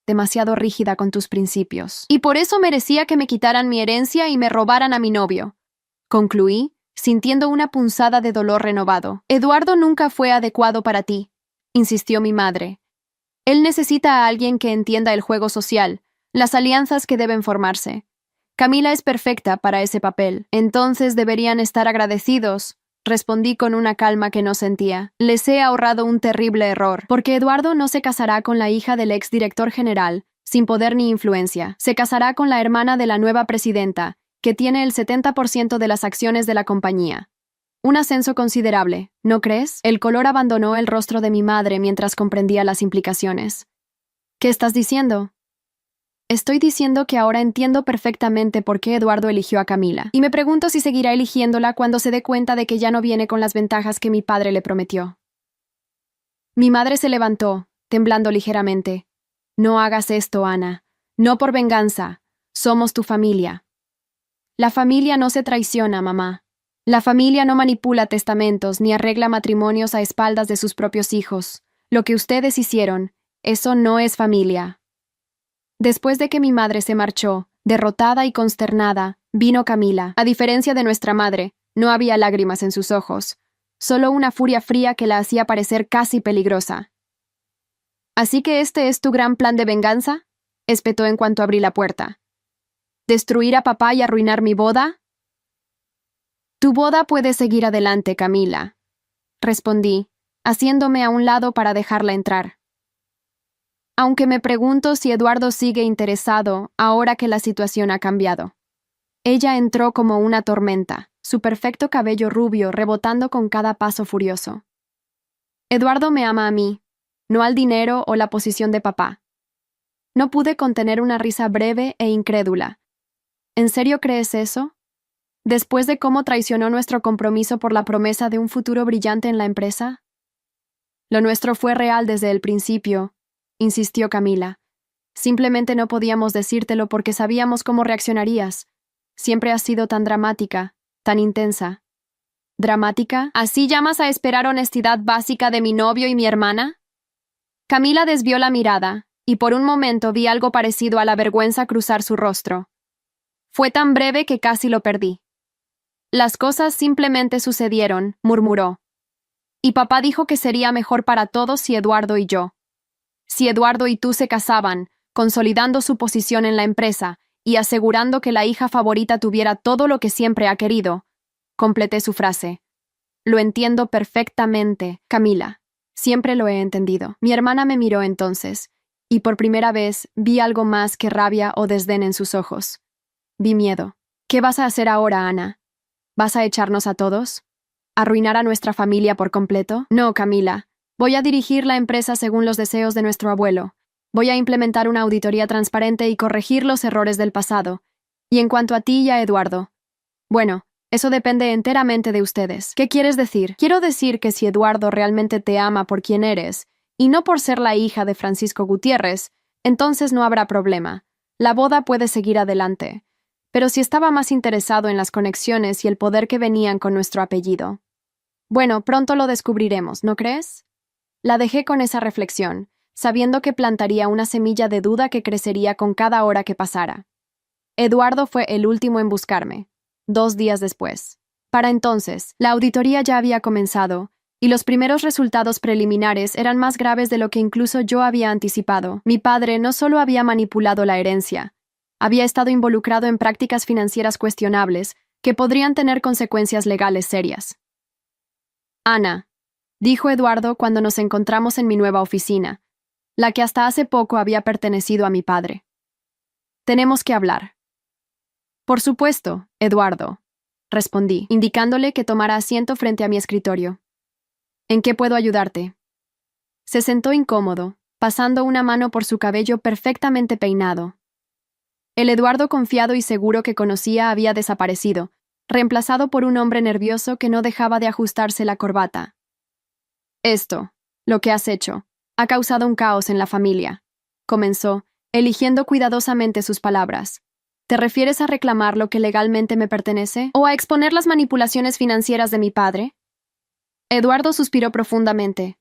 Speaker 1: demasiado rígida con tus principios. Y por eso merecía que me quitaran mi herencia y me robaran a mi novio. Concluí, sintiendo una punzada de dolor renovado. Eduardo nunca fue adecuado para ti, insistió mi madre. Él necesita a alguien que entienda el juego social, las alianzas que deben formarse. Camila es perfecta para ese papel. Entonces deberían estar agradecidos, respondí con una calma que no sentía. Les he ahorrado un terrible error, porque Eduardo no se casará con la hija del exdirector general, sin poder ni influencia. Se casará con la hermana de la nueva presidenta, que tiene el 70% de las acciones de la compañía. Un ascenso considerable, ¿no crees? El color abandonó el rostro de mi madre mientras comprendía las implicaciones. ¿Qué estás diciendo? Estoy diciendo que ahora entiendo perfectamente por qué Eduardo eligió a Camila, y me pregunto si seguirá eligiéndola cuando se dé cuenta de que ya no viene con las ventajas que mi padre le prometió. Mi madre se levantó, temblando ligeramente. No hagas esto, Ana. No por venganza. Somos tu familia. La familia no se traiciona, mamá. La familia no manipula testamentos ni arregla matrimonios a espaldas de sus propios hijos. Lo que ustedes hicieron, eso no es familia. Después de que mi madre se marchó, derrotada y consternada, vino Camila. A diferencia de nuestra madre, no había lágrimas en sus ojos, solo una furia fría que la hacía parecer casi peligrosa. ¿Así que este es tu gran plan de venganza?, espetó en cuanto abrí la puerta. ¿Destruir a papá y arruinar mi boda? Tu boda puede seguir adelante, Camila, respondí, haciéndome a un lado para dejarla entrar. Aunque me pregunto si Eduardo sigue interesado ahora que la situación ha cambiado. Ella entró como una tormenta, su perfecto cabello rubio rebotando con cada paso furioso. Eduardo me ama a mí, no al dinero o la posición de papá. No pude contener una risa breve e incrédula. ¿En serio crees eso? ¿Después de cómo traicionó nuestro compromiso por la promesa de un futuro brillante en la empresa? Lo nuestro fue real desde el principio, insistió Camila. Simplemente no podíamos decírtelo porque sabíamos cómo reaccionarías. Siempre has sido tan dramática, tan intensa. ¿Dramática? ¿Así llamas a esperar honestidad básica de mi novio y mi hermana? Camila desvió la mirada, y por un momento vi algo parecido a la vergüenza cruzar su rostro. Fue tan breve que casi lo perdí. Las cosas simplemente sucedieron, murmuró. Y papá dijo que sería mejor para todos si Eduardo y yo. Si Eduardo y tú se casaban, consolidando su posición en la empresa y asegurando que la hija favorita tuviera todo lo que siempre ha querido. Completé su frase. Lo entiendo perfectamente, Camila. Siempre lo he entendido. Mi hermana me miró entonces, y por primera vez vi algo más que rabia o desdén en sus ojos. Vi miedo. ¿Qué vas a hacer ahora, Ana? ¿Vas a echarnos a todos? ¿Arruinar a nuestra familia por completo? No, Camila. Voy a dirigir la empresa según los deseos de nuestro abuelo. Voy a implementar una auditoría transparente y corregir los errores del pasado. Y en cuanto a ti y a Eduardo, bueno, eso depende enteramente de ustedes. ¿Qué quieres decir? Quiero decir que si Eduardo realmente te ama por quien eres, y no por ser la hija de Francisco Gutiérrez, entonces no habrá problema. La boda puede seguir adelante. Pero si estaba más interesado en las conexiones y el poder que venían con nuestro apellido. Bueno, pronto lo descubriremos, ¿no crees? La dejé con esa reflexión, sabiendo que plantaría una semilla de duda que crecería con cada hora que pasara. Eduardo fue el último en buscarme, 2 días después. Para entonces, la auditoría ya había comenzado, y los primeros resultados preliminares eran más graves de lo que incluso yo había anticipado. Mi padre no solo había manipulado la herencia, había estado involucrado en prácticas financieras cuestionables que podrían tener consecuencias legales serias. Ana, dijo Eduardo cuando nos encontramos en mi nueva oficina, la que hasta hace poco había pertenecido a mi padre. Tenemos que hablar. Por supuesto, Eduardo, respondí, indicándole que tomara asiento frente a mi escritorio. ¿En qué puedo ayudarte? Se sentó incómodo, pasando una mano por su cabello perfectamente peinado. El Eduardo confiado y seguro que conocía había desaparecido, reemplazado por un hombre nervioso que no dejaba de ajustarse la corbata. Esto, lo que has hecho, ha causado un caos en la familia, comenzó, eligiendo cuidadosamente sus palabras. ¿Te refieres a reclamar lo que legalmente me pertenece? ¿O a exponer las manipulaciones financieras de mi padre? Eduardo suspiró profundamente.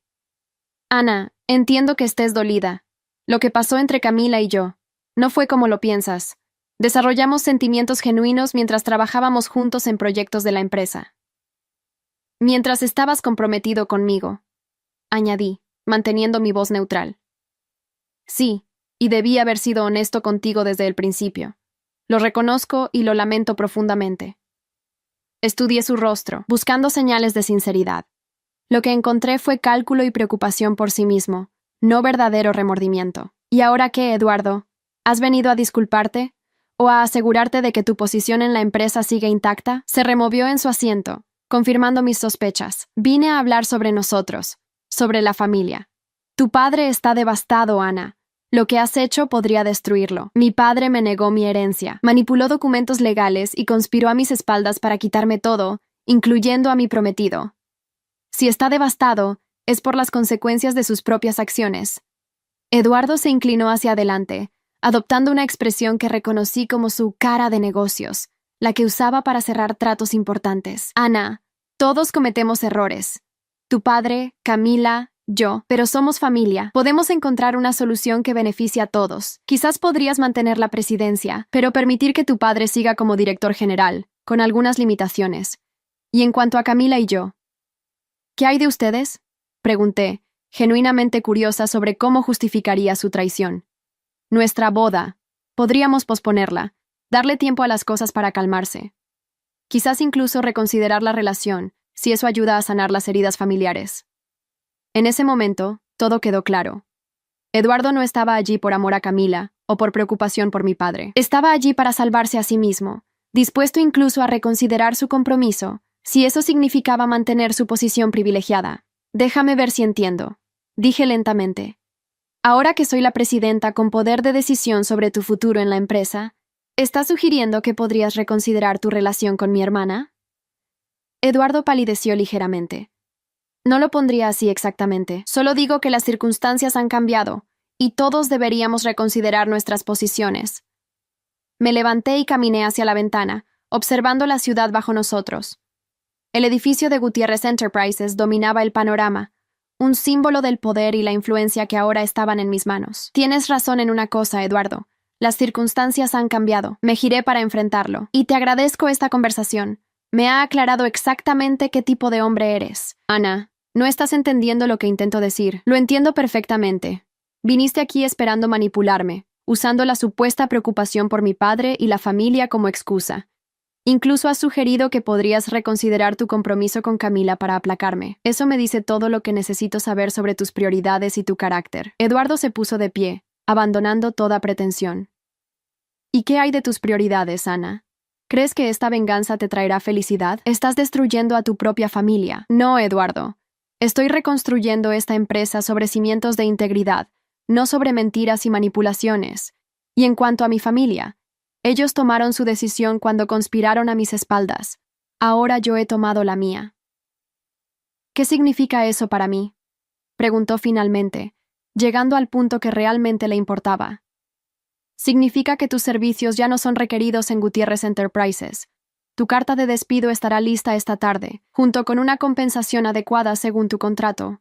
Speaker 1: Ana, entiendo que estés dolida. Lo que pasó entre Camila y yo no fue como lo piensas. Desarrollamos sentimientos genuinos mientras trabajábamos juntos en proyectos de la empresa. Mientras estabas comprometido conmigo, añadí, manteniendo mi voz neutral. Sí, y debí haber sido honesto contigo desde el principio. Lo reconozco y lo lamento profundamente. Estudié su rostro, buscando señales de sinceridad. Lo que encontré fue cálculo y preocupación por sí mismo, no verdadero remordimiento. ¿Y ahora qué, Eduardo? ¿Has venido a disculparte? ¿O a asegurarte de que tu posición en la empresa sigue intacta? Se removió en su asiento, confirmando mis sospechas. Vine a hablar sobre nosotros, sobre la familia. Tu padre está devastado, Ana. Lo que has hecho podría destruirlo. Mi padre me negó mi herencia, manipuló documentos legales y conspiró a mis espaldas para quitarme todo, incluyendo a mi prometido. Si está devastado, es por las consecuencias de sus propias acciones. Eduardo se inclinó hacia adelante, adoptando una expresión que reconocí como su cara de negocios, la que usaba para cerrar tratos importantes. Ana, todos cometemos errores. Tu padre, Camila, yo, pero somos familia. Podemos encontrar una solución que beneficie a todos. Quizás podrías mantener la presidencia, pero permitir que tu padre siga como director general, con algunas limitaciones. Y en cuanto a Camila y yo, ¿qué hay de ustedes? Pregunté, genuinamente curiosa sobre cómo justificaría su traición. Nuestra boda. Podríamos posponerla, darle tiempo a las cosas para calmarse. Quizás incluso reconsiderar la relación, si eso ayuda a sanar las heridas familiares. En ese momento, todo quedó claro. Eduardo no estaba allí por amor a Camila o por preocupación por mi padre. Estaba allí para salvarse a sí mismo, dispuesto incluso a reconsiderar su compromiso, si eso significaba mantener su posición privilegiada. Déjame ver si entiendo, dije lentamente. Ahora que soy la presidenta con poder de decisión sobre tu futuro en la empresa, ¿estás sugiriendo que podrías reconsiderar tu relación con mi hermana? Eduardo palideció ligeramente. No lo pondría así exactamente, solo digo que las circunstancias han cambiado, y todos deberíamos reconsiderar nuestras posiciones. Me levanté y caminé hacia la ventana, observando la ciudad bajo nosotros. El edificio de Gutiérrez Enterprises dominaba el panorama, un símbolo del poder y la influencia que ahora estaban en mis manos. Tienes razón en una cosa, Eduardo. Las circunstancias han cambiado. Me giré para enfrentarlo. Y te agradezco esta conversación. Me ha aclarado exactamente qué tipo de hombre eres. Ana, no estás entendiendo lo que intento decir. Lo entiendo perfectamente. Viniste aquí esperando manipularme, usando la supuesta preocupación por mi padre y la familia como excusa. Incluso has sugerido que podrías reconsiderar tu compromiso con Camila para aplacarme. Eso me dice todo lo que necesito saber sobre tus prioridades y tu carácter. Eduardo se puso de pie, abandonando toda pretensión. ¿Y qué hay de tus prioridades, Ana? ¿Crees que esta venganza te traerá felicidad? Estás destruyendo a tu propia familia. No, Eduardo. Estoy reconstruyendo esta empresa sobre cimientos de integridad, no sobre mentiras y manipulaciones. Y en cuanto a mi familia, ellos tomaron su decisión cuando conspiraron a mis espaldas. Ahora yo he tomado la mía. ¿Qué significa eso para mí?, preguntó finalmente, llegando al punto que realmente le importaba. Significa que tus servicios ya no son requeridos en Gutiérrez Enterprises. Tu carta de despido estará lista esta tarde, junto con una compensación adecuada según tu contrato.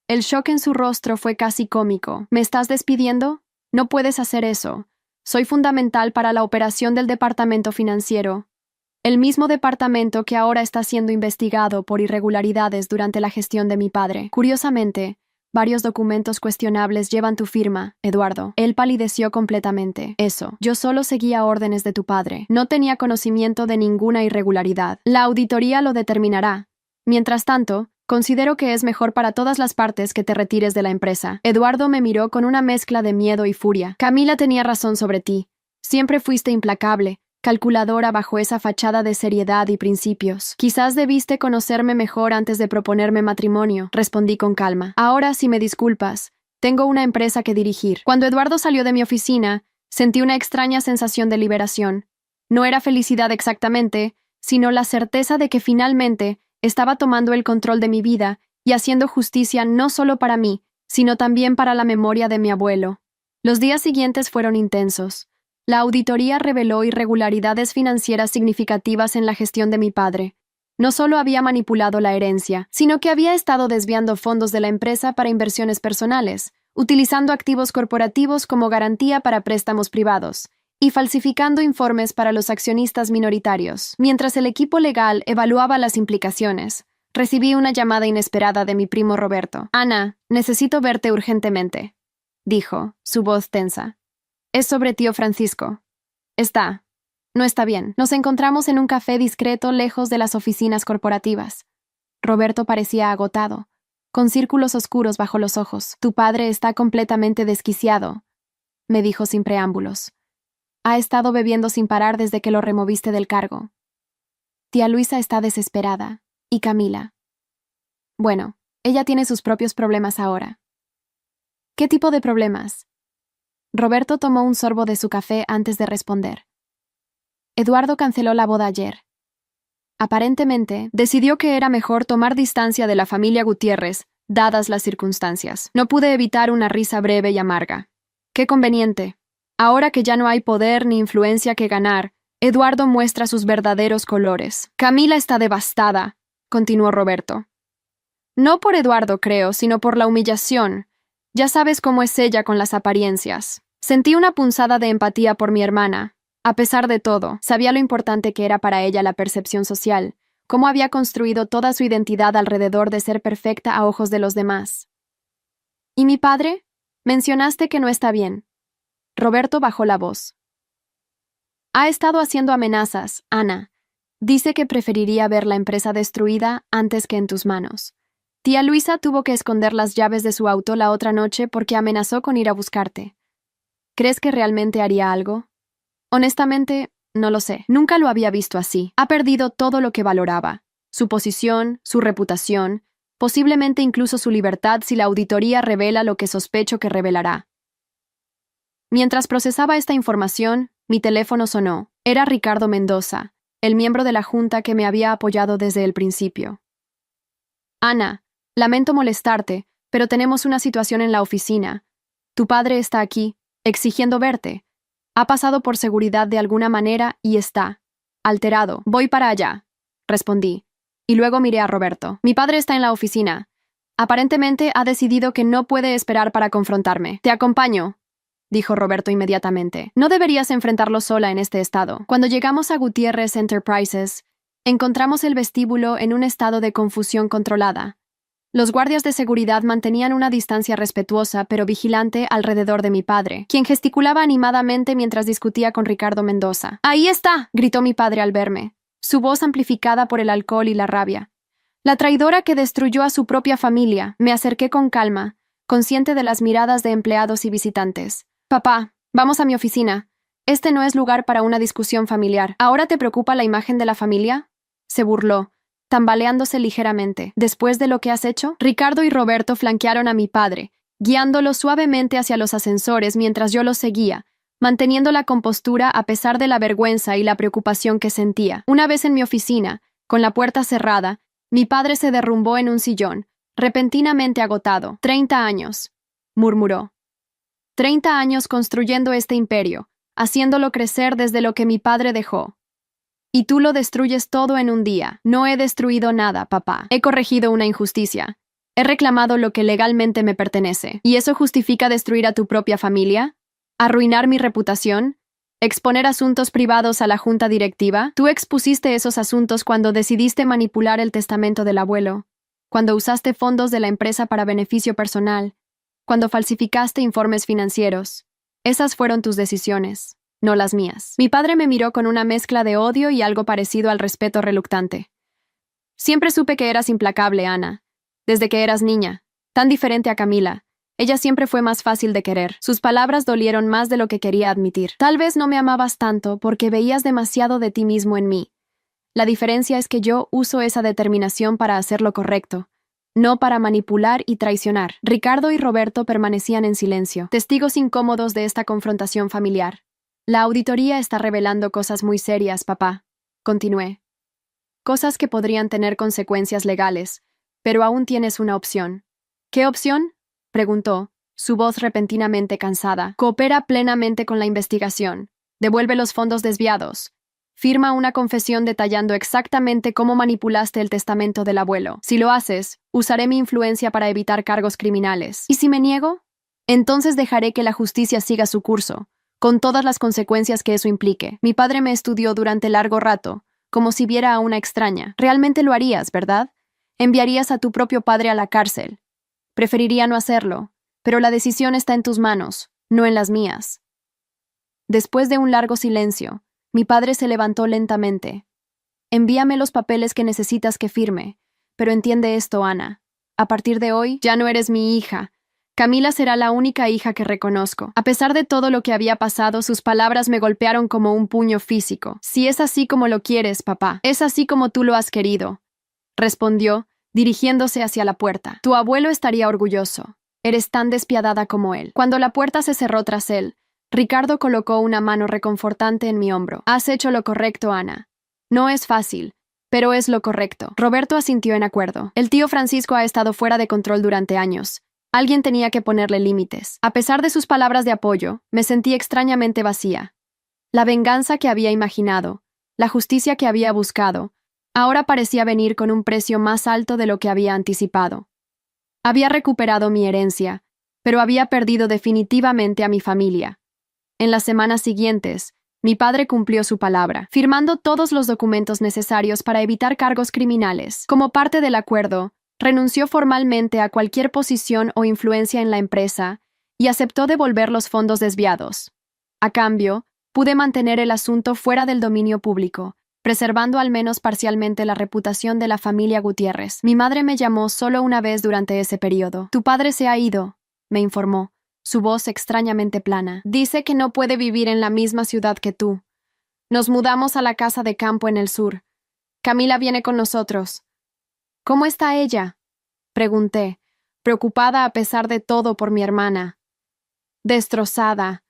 Speaker 1: El shock en su rostro fue casi cómico. ¿Me estás despidiendo? No puedes hacer eso. Soy fundamental para la operación del departamento financiero. El mismo departamento que ahora está siendo investigado por irregularidades durante la gestión de mi padre. Curiosamente, varios documentos cuestionables llevan tu firma, Eduardo. Él palideció completamente. Yo solo seguía órdenes de tu padre. No tenía conocimiento de ninguna irregularidad. La auditoría lo determinará. Mientras tanto, considero que es mejor para todas las partes que te retires de la empresa. Eduardo me miró con una mezcla de miedo y furia. Camila tenía razón sobre ti. Siempre fuiste implacable, calculadora bajo esa fachada de seriedad y principios. Quizás debiste conocerme mejor antes de proponerme matrimonio, respondí con calma. Ahora, si me disculpas, tengo una empresa que dirigir. Cuando Eduardo salió de mi oficina, sentí una extraña sensación de liberación. No era felicidad exactamente, sino la certeza de que finalmente estaba tomando el control de mi vida y haciendo justicia no solo para mí, sino también para la memoria de mi abuelo. Los días siguientes fueron intensos. La auditoría reveló irregularidades financieras significativas en la gestión de mi padre. No solo había manipulado la herencia, sino que había estado desviando fondos de la empresa para inversiones personales, utilizando activos corporativos como garantía para préstamos privados, y falsificando informes para los accionistas minoritarios. Mientras el equipo legal evaluaba las implicaciones, recibí una llamada inesperada de mi primo Roberto. Ana, necesito verte urgentemente, dijo, su voz tensa. Es sobre tío Francisco. No está bien. Nos encontramos en un café discreto lejos de las oficinas corporativas. Roberto parecía agotado, con círculos oscuros bajo los ojos. Tu padre está completamente desquiciado, me dijo sin preámbulos. Ha estado bebiendo sin parar desde que lo removiste del cargo. Tía Luisa está desesperada. ¿Y Camila? Bueno, ella tiene sus propios problemas ahora. ¿Qué tipo de problemas? Roberto tomó un sorbo de su café antes de responder. Eduardo canceló la boda ayer. Aparentemente, decidió que era mejor tomar distancia de la familia Gutiérrez, dadas las circunstancias. No pude evitar una risa breve y amarga. Qué conveniente. Ahora que ya no hay poder ni influencia que ganar, Eduardo muestra sus verdaderos colores. Camila está devastada, continuó Roberto. No por Eduardo, creo, sino por la humillación. Ya sabes cómo es ella con las apariencias. Sentí una punzada de empatía por mi hermana. A pesar de todo, sabía lo importante que era para ella la percepción social, cómo había construido toda su identidad alrededor de ser perfecta a ojos de los demás. ¿Y mi padre? Mencionaste que no está bien. Roberto bajó la voz. Ha estado haciendo amenazas, Ana. Dice que preferiría ver la empresa destruida antes que en tus manos. Tía Luisa tuvo que esconder las llaves de su auto la otra noche porque amenazó con ir a buscarte. ¿Crees que realmente haría algo? Honestamente, no lo sé. Nunca lo había visto así. Ha perdido todo lo que valoraba. Su posición, su reputación, posiblemente incluso su libertad si la auditoría revela lo que sospecho que revelará. Mientras procesaba esta información, mi teléfono sonó. Era Ricardo Mendoza, el miembro de la junta que me había apoyado desde el principio. Ana, lamento molestarte, pero tenemos una situación en la oficina. Tu padre está aquí, exigiendo verte. Ha pasado por seguridad de alguna manera y está alterado. Voy para allá, respondí. Y luego miré a Roberto. Mi padre está en la oficina. Aparentemente ha decidido que no puede esperar para confrontarme. Te acompaño, dijo Roberto inmediatamente. No deberías enfrentarlo sola en este estado. Cuando llegamos a Gutiérrez Enterprises, encontramos el vestíbulo en un estado de confusión controlada. Los guardias de seguridad mantenían una distancia respetuosa pero vigilante alrededor de mi padre, quien gesticulaba animadamente mientras discutía con Ricardo Mendoza. «¡Ahí está!», gritó mi padre al verme, su voz amplificada por el alcohol y la rabia. «La traidora que destruyó a su propia familia». Me acerqué con calma, consciente de las miradas de empleados y visitantes. «Papá, vamos a mi oficina. Este no es lugar para una discusión familiar. ¿Ahora te preocupa la imagen de la familia?», se burló, tambaleándose ligeramente. «¿Después de lo que has hecho?». Ricardo y Roberto flanquearon a mi padre, guiándolo suavemente hacia los ascensores mientras yo los seguía, manteniendo la compostura a pesar de la vergüenza y la preocupación que sentía. Una vez en mi oficina, con la puerta cerrada, mi padre se derrumbó en un sillón, repentinamente agotado. «30 años», murmuró. 30 años construyendo este imperio, haciéndolo crecer desde lo que mi padre dejó. Y tú lo destruyes todo en un día. No he destruido nada, papá. He corregido una injusticia. He reclamado lo que legalmente me pertenece. ¿Y eso justifica destruir a tu propia familia? ¿Arruinar mi reputación? ¿Exponer asuntos privados a la junta directiva? Tú expusiste esos asuntos cuando decidiste manipular el testamento del abuelo, cuando usaste fondos de la empresa para beneficio personal, cuando falsificaste informes financieros. Esas fueron tus decisiones, no las mías. Mi padre me miró con una mezcla de odio y algo parecido al respeto reluctante. Siempre supe que eras implacable, Ana. Desde que eras niña. Tan diferente a Camila. Ella siempre fue más fácil de querer. Sus palabras dolieron más de lo que quería admitir. Tal vez no me amabas tanto porque veías demasiado de ti mismo en mí. La diferencia es que yo uso esa determinación para hacer lo correcto, no para manipular y traicionar. Ricardo y Roberto permanecían en silencio, testigos incómodos de esta confrontación familiar. La auditoría está revelando cosas muy serias, papá, continué. Cosas que podrían tener consecuencias legales, pero aún tienes una opción. ¿Qué opción?, preguntó, su voz repentinamente cansada. Coopera plenamente con la investigación. Devuelve los fondos desviados. Firma una confesión detallando exactamente cómo manipulaste el testamento del abuelo. Si lo haces, usaré mi influencia para evitar cargos criminales. ¿Y si me niego? Entonces dejaré que la justicia siga su curso, con todas las consecuencias que eso implique. Mi padre me estudió durante largo rato, como si viera a una extraña. Realmente lo harías, ¿verdad? Enviarías a tu propio padre a la cárcel. Preferiría no hacerlo, pero la decisión está en tus manos, no en las mías. Después de un largo silencio, mi padre se levantó lentamente. Envíame los papeles que necesitas que firme, pero entiende esto, Ana. A partir de hoy, ya no eres mi hija. Camila será la única hija que reconozco. A pesar de todo lo que había pasado, sus palabras me golpearon como un puño físico. Si es así como lo quieres, papá, es así como tú lo has querido, respondió, dirigiéndose hacia la puerta. Tu abuelo estaría orgulloso. Eres tan despiadada como él. Cuando la puerta se cerró tras él, Ricardo colocó una mano reconfortante en mi hombro. Has hecho lo correcto, Ana. No es fácil, pero es lo correcto. Roberto asintió en acuerdo. El tío Francisco ha estado fuera de control durante años. Alguien tenía que ponerle límites. A pesar de sus palabras de apoyo, me sentí extrañamente vacía. La venganza que había imaginado, la justicia que había buscado, ahora parecía venir con un precio más alto de lo que había anticipado. Había recuperado mi herencia, pero había perdido definitivamente a mi familia. En las semanas siguientes, mi padre cumplió su palabra, firmando todos los documentos necesarios para evitar cargos criminales. Como parte del acuerdo, renunció formalmente a cualquier posición o influencia en la empresa y aceptó devolver los fondos desviados. A cambio, pude mantener el asunto fuera del dominio público, preservando al menos parcialmente la reputación de la familia Gutiérrez. Mi madre me llamó solo una vez durante ese periodo. Tu padre se ha ido, me informó, su voz extrañamente plana. Dice que no puede vivir en la misma ciudad que tú. Nos mudamos a la casa de campo en el sur. Camila viene con nosotros. ¿Cómo está ella?, pregunté, preocupada a pesar de todo por mi hermana. Destrozada.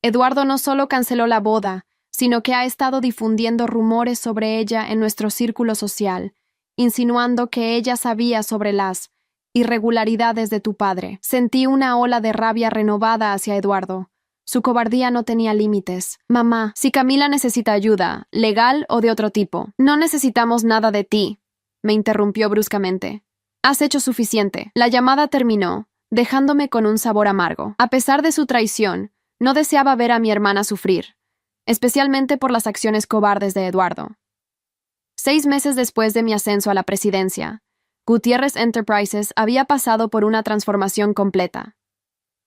Speaker 1: Eduardo no solo canceló la boda, sino que ha estado difundiendo rumores sobre ella en nuestro círculo social, insinuando que ella sabía sobre las irregularidades de tu padre. Sentí una ola de rabia renovada hacia Eduardo. Su cobardía no tenía límites. Mamá, si Camila necesita ayuda, legal o de otro tipo, no necesitamos nada de ti, me interrumpió bruscamente. Has hecho suficiente. La llamada terminó, dejándome con un sabor amargo. A pesar de su traición, No deseaba ver a mi hermana sufrir, especialmente por las acciones cobardes de Eduardo. 6 meses después de mi ascenso a la presidencia, Gutiérrez Enterprises había pasado por una transformación completa.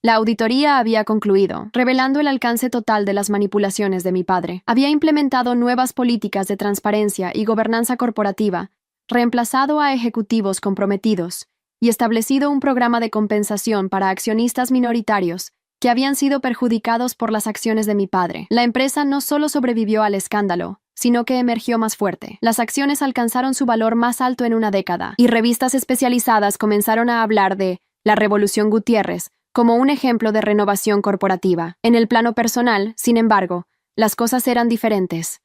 Speaker 1: La auditoría había concluido, revelando el alcance total de las manipulaciones de mi padre. Había implementado nuevas políticas de transparencia y gobernanza corporativa, reemplazado a ejecutivos comprometidos y establecido un programa de compensación para accionistas minoritarios que habían sido perjudicados por las acciones de mi padre. La empresa no solo sobrevivió al escándalo, sino que emergió más fuerte. Las acciones alcanzaron su valor más alto en una década, y revistas especializadas comenzaron a hablar de la Revolución Gutiérrez como un ejemplo de renovación corporativa. En el plano personal, sin embargo, las cosas eran diferentes.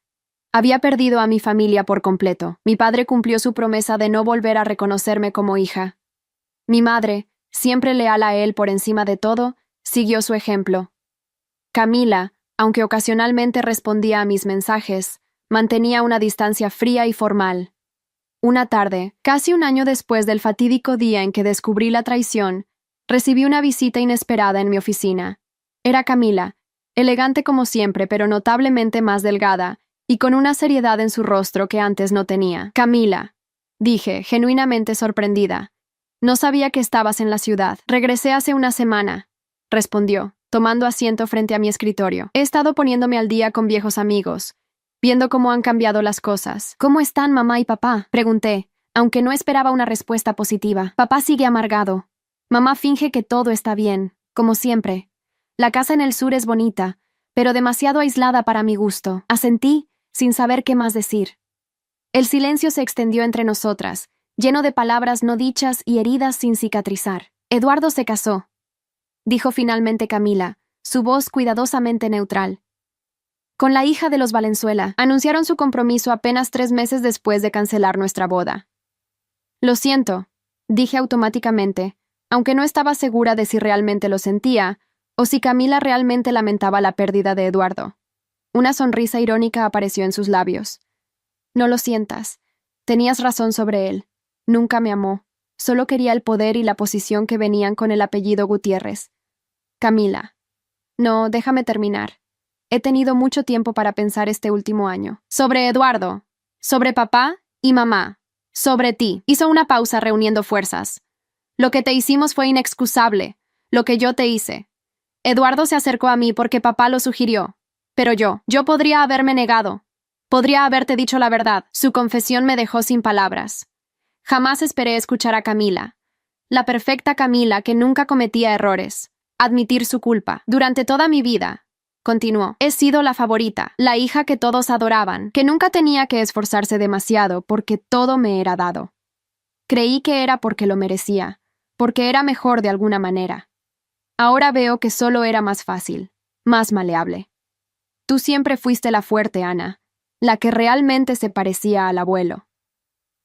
Speaker 1: Había perdido a mi familia por completo. Mi padre cumplió su promesa de no volver a reconocerme como hija. Mi madre, siempre leal a él por encima de todo, siguió su ejemplo. Camila, aunque ocasionalmente respondía a mis mensajes, mantenía una distancia fría y formal. Una tarde, casi un año después del fatídico día en que descubrí la traición, recibí una visita inesperada en mi oficina. Era Camila, elegante como siempre, pero notablemente más delgada, y con una seriedad en su rostro que antes no tenía. Camila, dije, genuinamente sorprendida. No sabía que estabas en la ciudad. Regresé hace una semana, respondió, tomando asiento frente a mi escritorio. He estado poniéndome al día con viejos amigos, viendo cómo han cambiado las cosas. ¿Cómo están mamá y papá?, pregunté, aunque no esperaba una respuesta positiva. Papá sigue amargado. Mamá finge que todo está bien, como siempre. La casa en el sur es bonita, pero demasiado aislada para mi gusto. Asentí, sin saber qué más decir. El silencio se extendió entre nosotras, lleno de palabras no dichas y heridas sin cicatrizar. Eduardo se casó, dijo finalmente Camila, su voz cuidadosamente neutral. Con la hija de los Valenzuela. Anunciaron su compromiso apenas 3 meses después de cancelar nuestra boda. Lo siento, dije automáticamente, aunque no estaba segura de si realmente lo sentía, o si Camila realmente lamentaba la pérdida de Eduardo. Una sonrisa irónica apareció en sus labios. No lo sientas. Tenías razón sobre él. Nunca me amó. Solo quería el poder y la posición que venían con el apellido Gutiérrez. Camila. No, déjame terminar. He tenido mucho tiempo para pensar este último año. Sobre Eduardo. Sobre papá y mamá. Sobre ti. Hizo una pausa reuniendo fuerzas. Lo que te hicimos fue inexcusable. Lo que yo te hice. Eduardo se acercó a mí porque papá lo sugirió. Pero yo podría haberme negado. Podría haberte dicho la verdad. Su confesión me dejó sin palabras. Jamás esperé escuchar a Camila. La perfecta Camila que nunca cometía errores. Admitir su culpa. Durante toda mi vida, continuó, he sido la favorita, la hija que todos adoraban, que nunca tenía que esforzarse demasiado porque todo me era dado. Creí que era porque lo merecía, porque era mejor de alguna manera. Ahora veo que solo era más fácil, más maleable. Tú siempre fuiste la fuerte, Ana, la que realmente se parecía al abuelo.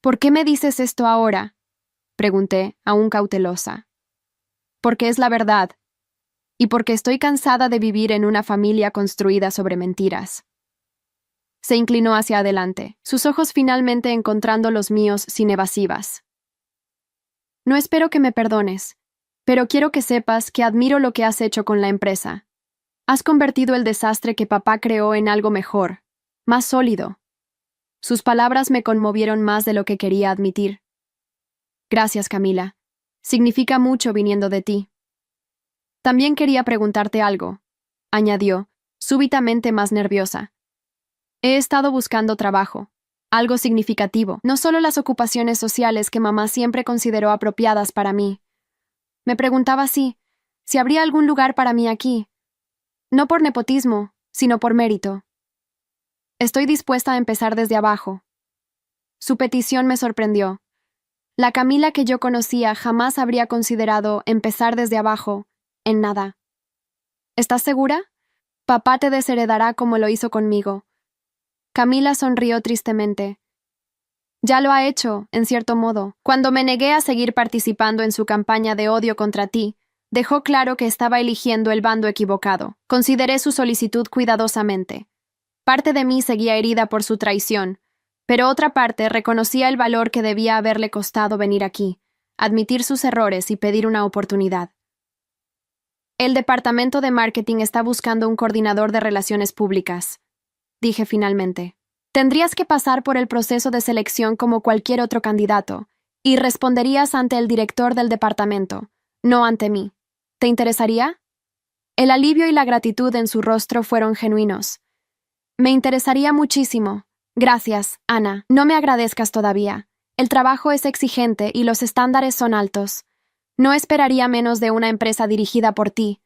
Speaker 1: ¿Por qué me dices esto ahora?, pregunté, aún cautelosa. Porque es la verdad, y porque estoy cansada de vivir en una familia construida sobre mentiras. Se inclinó hacia adelante, sus ojos finalmente encontrando los míos sin evasivas. No espero que me perdones, pero quiero que sepas que admiro lo que has hecho con la empresa. Has convertido el desastre que papá creó en algo mejor, más sólido. Sus palabras me conmovieron más de lo que quería admitir. Gracias, Camila. Significa mucho viniendo de ti. También quería preguntarte algo, añadió, súbitamente más nerviosa. He estado buscando trabajo, algo significativo, no solo las ocupaciones sociales que mamá siempre consideró apropiadas para mí. Me preguntaba si habría algún lugar para mí aquí. No por nepotismo, sino por mérito. Estoy dispuesta a empezar desde abajo. Su petición me sorprendió. La Camila que yo conocía jamás habría considerado empezar desde abajo, en nada. ¿Estás segura? Papá te desheredará como lo hizo conmigo. Camila sonrió tristemente. Ya lo ha hecho, en cierto modo. Cuando me negué a seguir participando en su campaña de odio contra ti, dejó claro que estaba eligiendo el bando equivocado. Consideré su solicitud cuidadosamente. Parte de mí seguía herida por su traición, pero otra parte reconocía el valor que debía haberle costado venir aquí, admitir sus errores y pedir una oportunidad. El departamento de marketing está buscando un coordinador de relaciones públicas, dije finalmente. Tendrías que pasar por el proceso de selección como cualquier otro candidato, y responderías ante el director del departamento, no ante mí. ¿Te interesaría? El alivio y la gratitud en su rostro fueron genuinos. Me interesaría muchísimo. Gracias, Ana. No me agradezcas todavía. El trabajo es exigente y los estándares son altos. No esperaría menos de una empresa dirigida por ti,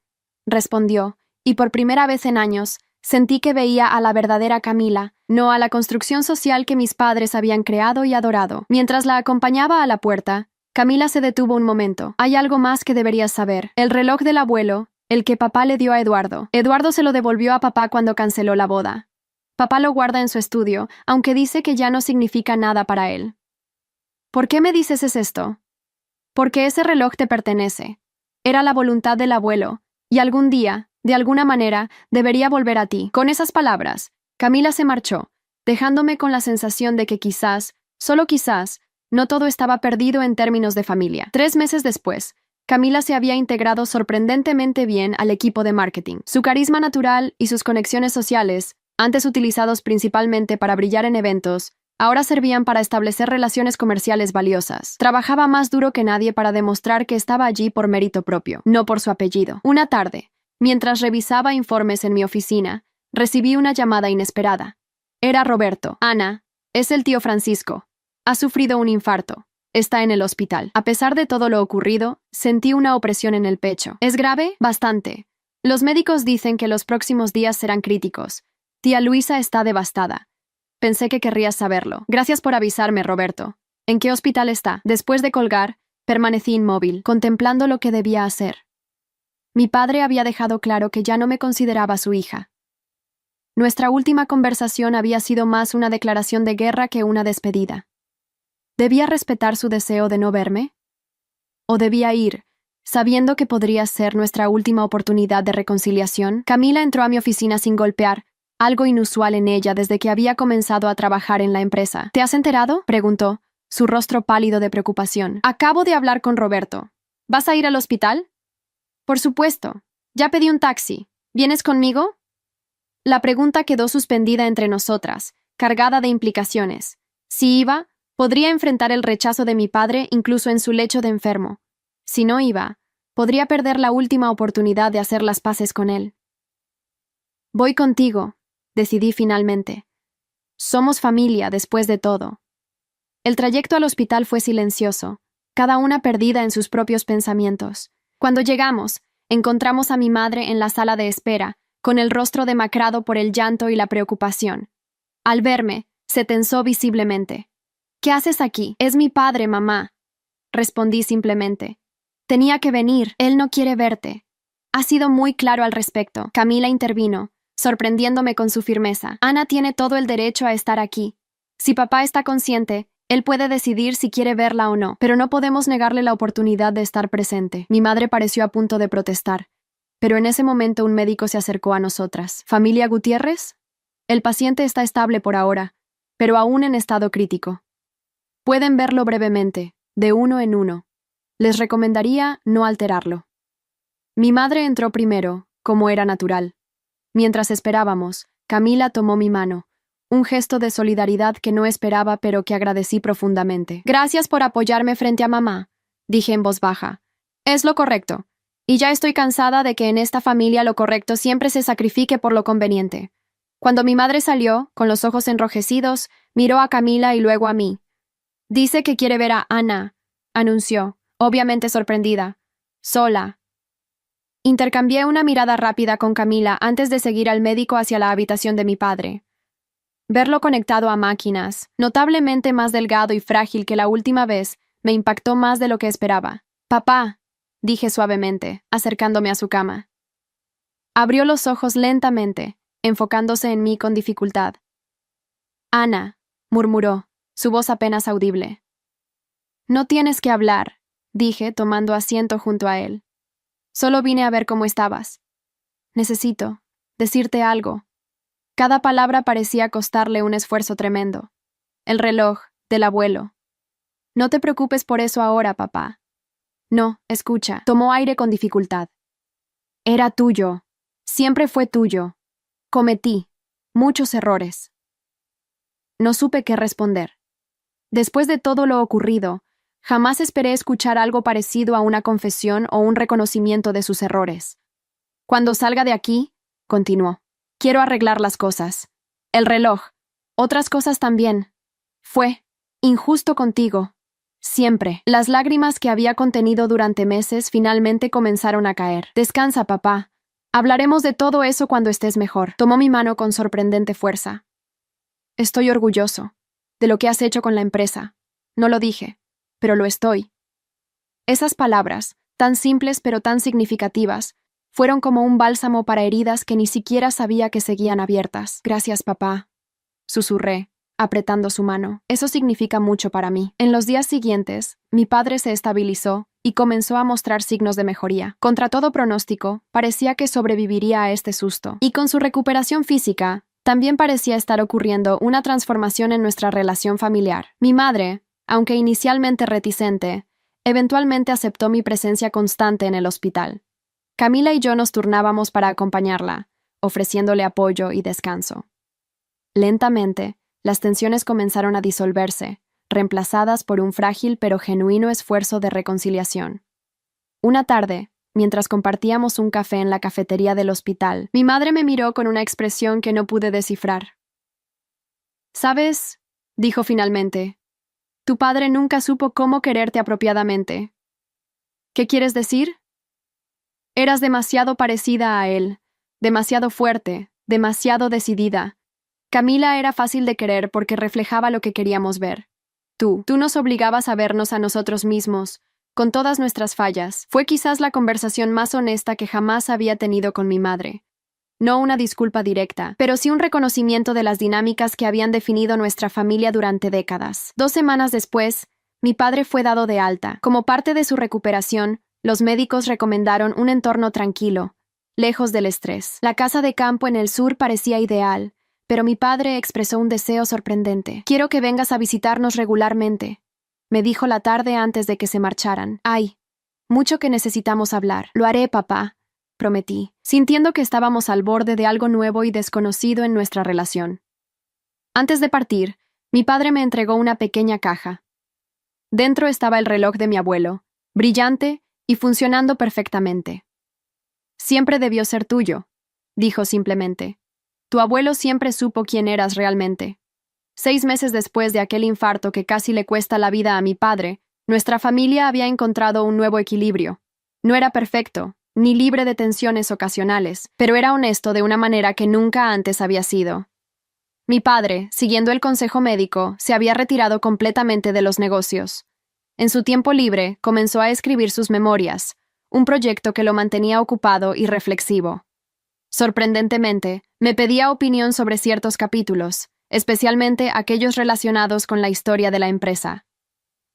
Speaker 1: respondió, y por primera vez en años, sentí que veía a la verdadera Camila, no a la construcción social que mis padres habían creado y adorado. Mientras la acompañaba a la puerta, Camila se detuvo un momento. Hay algo más que deberías saber. El reloj del abuelo, el que papá le dio a Eduardo. Eduardo se lo devolvió a papá cuando canceló la boda. Papá lo guarda en su estudio, aunque dice que ya no significa nada para él. ¿Por qué me dices esto? Porque ese reloj te pertenece. Era la voluntad del abuelo, y algún día, de alguna manera, debería volver a ti. Con esas palabras, Camila se marchó, dejándome con la sensación de que quizás, solo quizás, no todo estaba perdido en términos de familia. 3 meses después, Camila se había integrado sorprendentemente bien al equipo de marketing. Su carisma natural y sus conexiones sociales, antes utilizados principalmente para brillar en eventos, ahora servían para establecer relaciones comerciales valiosas. Trabajaba más duro que nadie para demostrar que estaba allí por mérito propio, no por su apellido. Una tarde, mientras revisaba informes en mi oficina, recibí una llamada inesperada. Era Roberto. Ana, es el tío Francisco. Ha sufrido un infarto. Está en el hospital. A pesar de todo lo ocurrido, sentí una opresión en el pecho. ¿Es grave? Bastante. Los médicos dicen que los próximos días serán críticos. Tía Luisa está devastada. Pensé que querrías saberlo. Gracias por avisarme, Roberto. ¿En qué hospital está? Después de colgar, permanecí inmóvil, contemplando lo que debía hacer. Mi padre había dejado claro que ya no me consideraba su hija. Nuestra última conversación había sido más una declaración de guerra que una despedida. ¿Debía respetar su deseo de no verme? ¿O debía ir, sabiendo que podría ser nuestra última oportunidad de reconciliación? Camila entró a mi oficina sin golpear, algo inusual en ella desde que había comenzado a trabajar en la empresa. ¿Te has enterado?, preguntó, su rostro pálido de preocupación. Acabo de hablar con Roberto. ¿Vas a ir al hospital? Por supuesto. Ya pedí un taxi. ¿Vienes conmigo? La pregunta quedó suspendida entre nosotras, cargada de implicaciones. Si iba, podría enfrentar el rechazo de mi padre incluso en su lecho de enfermo. Si no iba, podría perder la última oportunidad de hacer las paces con él. Voy contigo, decidí finalmente. Somos familia, después de todo. El trayecto al hospital fue silencioso, cada una perdida en sus propios pensamientos. Cuando llegamos, encontramos a mi madre en la sala de espera, con el rostro demacrado por el llanto y la preocupación. Al verme, se tensó visiblemente. ¿Qué haces aquí? Es mi padre, mamá. Respondí simplemente. Tenía que venir, él no quiere verte. Ha sido muy claro al respecto. Camila intervino, sorprendiéndome con su firmeza. Ana tiene todo el derecho a estar aquí. Si papá está consciente, él puede decidir si quiere verla o no, pero no podemos negarle la oportunidad de estar presente. Mi madre pareció a punto de protestar, pero en ese momento un médico se acercó a nosotras. ¿Familia Gutiérrez? El paciente está estable por ahora, pero aún en estado crítico. Pueden verlo brevemente, de uno en uno. Les recomendaría no alterarlo. Mi madre entró primero, como era natural. Mientras esperábamos, Camila tomó mi mano, un gesto de solidaridad que no esperaba pero que agradecí profundamente. Gracias por apoyarme frente a mamá, dije en voz baja. Es lo correcto, y ya estoy cansada de que en esta familia lo correcto siempre se sacrifique por lo conveniente. Cuando mi madre salió, con los ojos enrojecidos, miró a Camila y luego a mí. Dice que quiere ver a Ana, anunció, obviamente sorprendida. Sola. Intercambié una mirada rápida con Camila antes de seguir al médico hacia la habitación de mi padre. Verlo conectado a máquinas, notablemente más delgado y frágil que la última vez, me impactó más de lo que esperaba. Papá, dije suavemente, acercándome a su cama. Abrió los ojos lentamente, enfocándose en mí con dificultad. Ana, murmuró, su voz apenas audible. No tienes que hablar, dije, tomando asiento junto a él. Solo vine a ver cómo estabas. Necesito decirte algo. Cada palabra parecía costarle un esfuerzo tremendo. El reloj del abuelo. No te preocupes por eso ahora, papá. No, escucha. Tomó aire con dificultad. Era tuyo. Siempre fue tuyo. Cometí muchos errores. No supe qué responder. Después de todo lo ocurrido, jamás esperé escuchar algo parecido a una confesión o un reconocimiento de sus errores. Cuando salga de aquí, continuó, quiero arreglar las cosas. El reloj. Otras cosas también. Fue injusto contigo. Siempre. Las lágrimas que había contenido durante meses finalmente comenzaron a caer. Descansa, papá. Hablaremos de todo eso cuando estés mejor. Tomó mi mano con sorprendente fuerza. Estoy orgulloso de lo que has hecho con la empresa. No lo dije, pero lo estoy. Esas palabras, tan simples pero tan significativas, fueron como un bálsamo para heridas que ni siquiera sabía que seguían abiertas. Gracias, papá, susurré, apretando su mano. Eso significa mucho para mí. En los días siguientes, mi padre se estabilizó y comenzó a mostrar signos de mejoría. Contra todo pronóstico, parecía que sobreviviría a este susto. Y con su recuperación física, también parecía estar ocurriendo una transformación en nuestra relación familiar. Mi madre, aunque inicialmente reticente, eventualmente aceptó mi presencia constante en el hospital. Camila y yo nos turnábamos para acompañarla, ofreciéndole apoyo y descanso. Lentamente, las tensiones comenzaron a disolverse, reemplazadas por un frágil pero genuino esfuerzo de reconciliación. Una tarde, mientras compartíamos un café en la cafetería del hospital, mi madre me miró con una expresión que no pude descifrar. «¿Sabes?», dijo finalmente, «tu padre nunca supo cómo quererte apropiadamente». «¿Qué quieres decir?». «Eras demasiado parecida a él, demasiado fuerte, demasiado decidida. Camila era fácil de querer porque reflejaba lo que queríamos ver. Tú nos obligabas a vernos a nosotros mismos, con todas nuestras fallas». Fue quizás la conversación más honesta que jamás había tenido con mi madre. No una disculpa directa, pero sí un reconocimiento de las dinámicas que habían definido nuestra familia durante décadas. 2 semanas después, mi padre fue dado de alta. Como parte de su recuperación, los médicos recomendaron un entorno tranquilo, lejos del estrés. La casa de campo en el sur parecía ideal, pero mi padre expresó un deseo sorprendente. «Quiero que vengas a visitarnos regularmente», me dijo la tarde antes de que se marcharan. «Hay mucho que necesitamos hablar». «Lo haré, papá», prometí, sintiendo que estábamos al borde de algo nuevo y desconocido en nuestra relación. Antes de partir, mi padre me entregó una pequeña caja. Dentro estaba el reloj de mi abuelo, brillante y funcionando perfectamente. «Siempre debió ser tuyo», dijo simplemente. «Tu abuelo siempre supo quién eras realmente». 6 meses después de aquel infarto que casi le cuesta la vida a mi padre, nuestra familia había encontrado un nuevo equilibrio. No era perfecto, ni libre de tensiones ocasionales, pero era honesto de una manera que nunca antes había sido. Mi padre, siguiendo el consejo médico, se había retirado completamente de los negocios. En su tiempo libre, comenzó a escribir sus memorias, un proyecto que lo mantenía ocupado y reflexivo. Sorprendentemente, me pedía opinión sobre ciertos capítulos, especialmente aquellos relacionados con la historia de la empresa.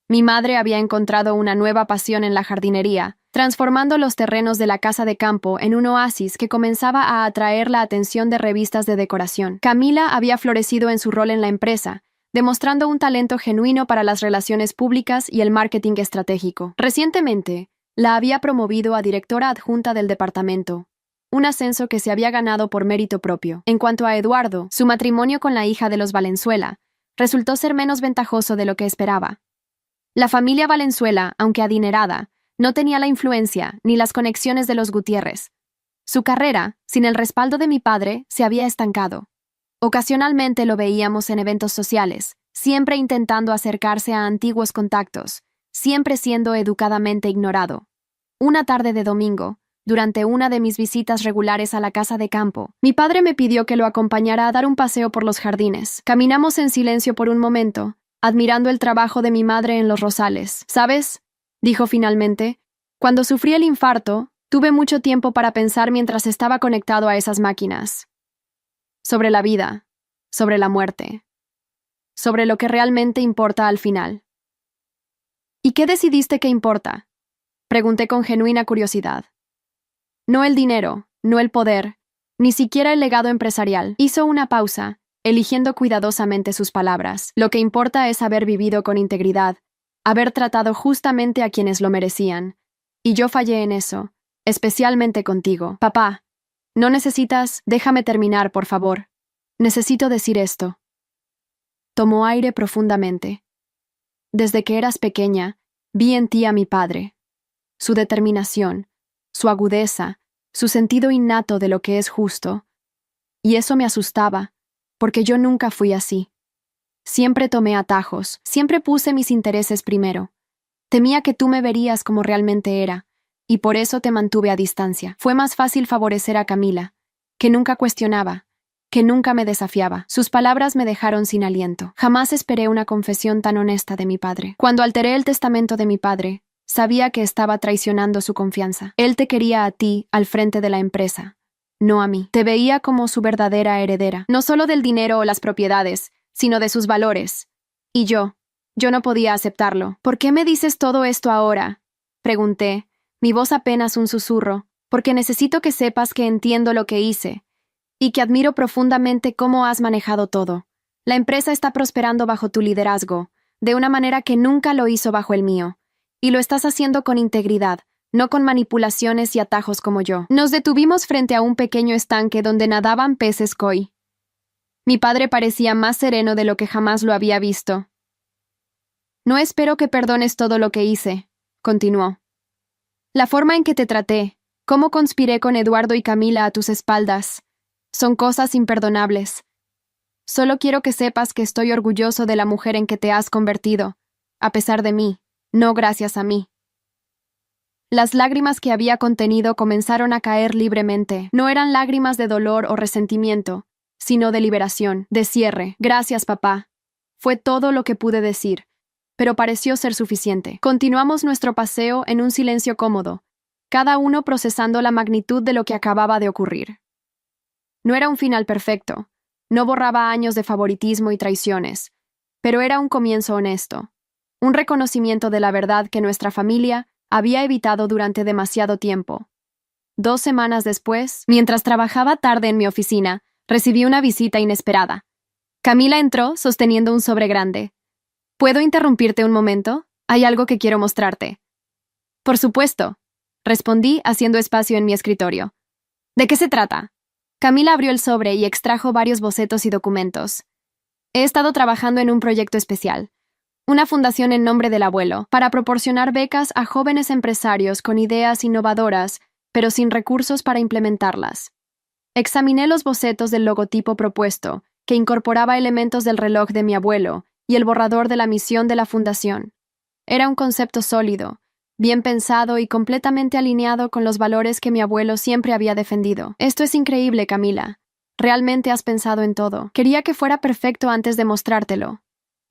Speaker 1: Mi madre había encontrado una nueva pasión en la jardinería, transformando los terrenos de la casa de campo en un oasis que comenzaba a atraer la atención de revistas de decoración. Camila había florecido en su rol en la empresa, demostrando un talento genuino para las relaciones públicas y el marketing estratégico. Recientemente, la había promovido a directora adjunta del departamento, un ascenso que se había ganado por mérito propio. En cuanto a Eduardo, su matrimonio con la hija de los Valenzuela resultó ser menos ventajoso de lo que esperaba. La familia Valenzuela, aunque adinerada, no tenía la influencia ni las conexiones de los Gutiérrez. Su carrera, sin el respaldo de mi padre, se había estancado. Ocasionalmente lo veíamos en eventos sociales, siempre intentando acercarse a antiguos contactos, siempre siendo educadamente ignorado. Una tarde de domingo, durante una de mis visitas regulares a la casa de campo, mi padre me pidió que lo acompañara a dar un paseo por los jardines. Caminamos en silencio por un momento, admirando el trabajo de mi madre en los rosales. «¿Sabes?», dijo finalmente, «cuando sufrí el infarto, tuve mucho tiempo para pensar mientras estaba conectado a esas máquinas. Sobre la vida, sobre la muerte, sobre lo que realmente importa al final». «¿Y qué decidiste que importa?», pregunté con genuina curiosidad. «No el dinero, no el poder, ni siquiera el legado empresarial». Hizo una pausa, eligiendo cuidadosamente sus palabras. «Lo que importa es haber vivido con integridad, haber tratado justamente a quienes lo merecían. Y yo fallé en eso, especialmente contigo. Papá, no necesitas... Déjame terminar, por favor. Necesito decir esto. Tomó aire profundamente. Desde que eras pequeña, vi en ti a mi padre. Su determinación, su agudeza, su sentido innato de lo que es justo. Y eso me asustaba, porque yo nunca fui así. Siempre tomé atajos, siempre puse mis intereses primero. Temía que tú me verías como realmente era, y por eso te mantuve a distancia. Fue más fácil favorecer a Camila, que nunca cuestionaba, que nunca me desafiaba. Sus palabras me dejaron sin aliento. Jamás esperé una confesión tan honesta de mi padre. Cuando alteré el testamento de mi padre, sabía que estaba traicionando su confianza. Él te quería a ti al frente de la empresa, no a mí. Te veía como su verdadera heredera, no solo del dinero o las propiedades, sino de sus valores. Y yo no podía aceptarlo. ¿Por qué me dices todo esto ahora?, pregunté, mi voz apenas un susurro, porque necesito que sepas que entiendo lo que hice, y que admiro profundamente cómo has manejado todo. La empresa está prosperando bajo tu liderazgo, de una manera que nunca lo hizo bajo el mío, y lo estás haciendo con integridad, no con manipulaciones y atajos como yo. Nos detuvimos frente a un pequeño estanque donde nadaban peces koi. Mi padre parecía más sereno de lo que jamás lo había visto. No espero que perdones todo lo que hice, continuó. La forma en que te traté, cómo conspiré con Eduardo y Camila a tus espaldas, son cosas imperdonables. Solo quiero que sepas que estoy orgulloso de la mujer en que te has convertido, a pesar de mí, no gracias a mí. Las lágrimas que había contenido comenzaron a caer libremente. No eran lágrimas de dolor o resentimiento, sino de liberación, de cierre. Gracias, papá. Fue todo lo que pude decir, pero pareció ser suficiente. Continuamos nuestro paseo en un silencio cómodo, cada uno procesando la magnitud de lo que acababa de ocurrir. No era un final perfecto, no borraba años de favoritismo y traiciones, pero era un comienzo honesto, un reconocimiento de la verdad que nuestra familia había evitado durante demasiado tiempo. 2 semanas después, mientras trabajaba tarde en mi oficina, recibí una visita inesperada. Camila entró sosteniendo un sobre grande. ¿Puedo interrumpirte un momento? Hay algo que quiero mostrarte. Por supuesto, respondí haciendo espacio en mi escritorio. ¿De qué se trata? Camila abrió el sobre y extrajo varios bocetos y documentos. He estado trabajando en un proyecto especial, una fundación en nombre del abuelo, para proporcionar becas a jóvenes empresarios con ideas innovadoras, pero sin recursos para implementarlas. Examiné los bocetos del logotipo propuesto, que incorporaba elementos del reloj de mi abuelo y el borrador de la misión de la fundación. Era un concepto sólido, bien pensado y completamente alineado con los valores que mi abuelo siempre había defendido. Esto es increíble, Camila. Realmente has pensado en todo. Quería que fuera perfecto antes de mostrártelo,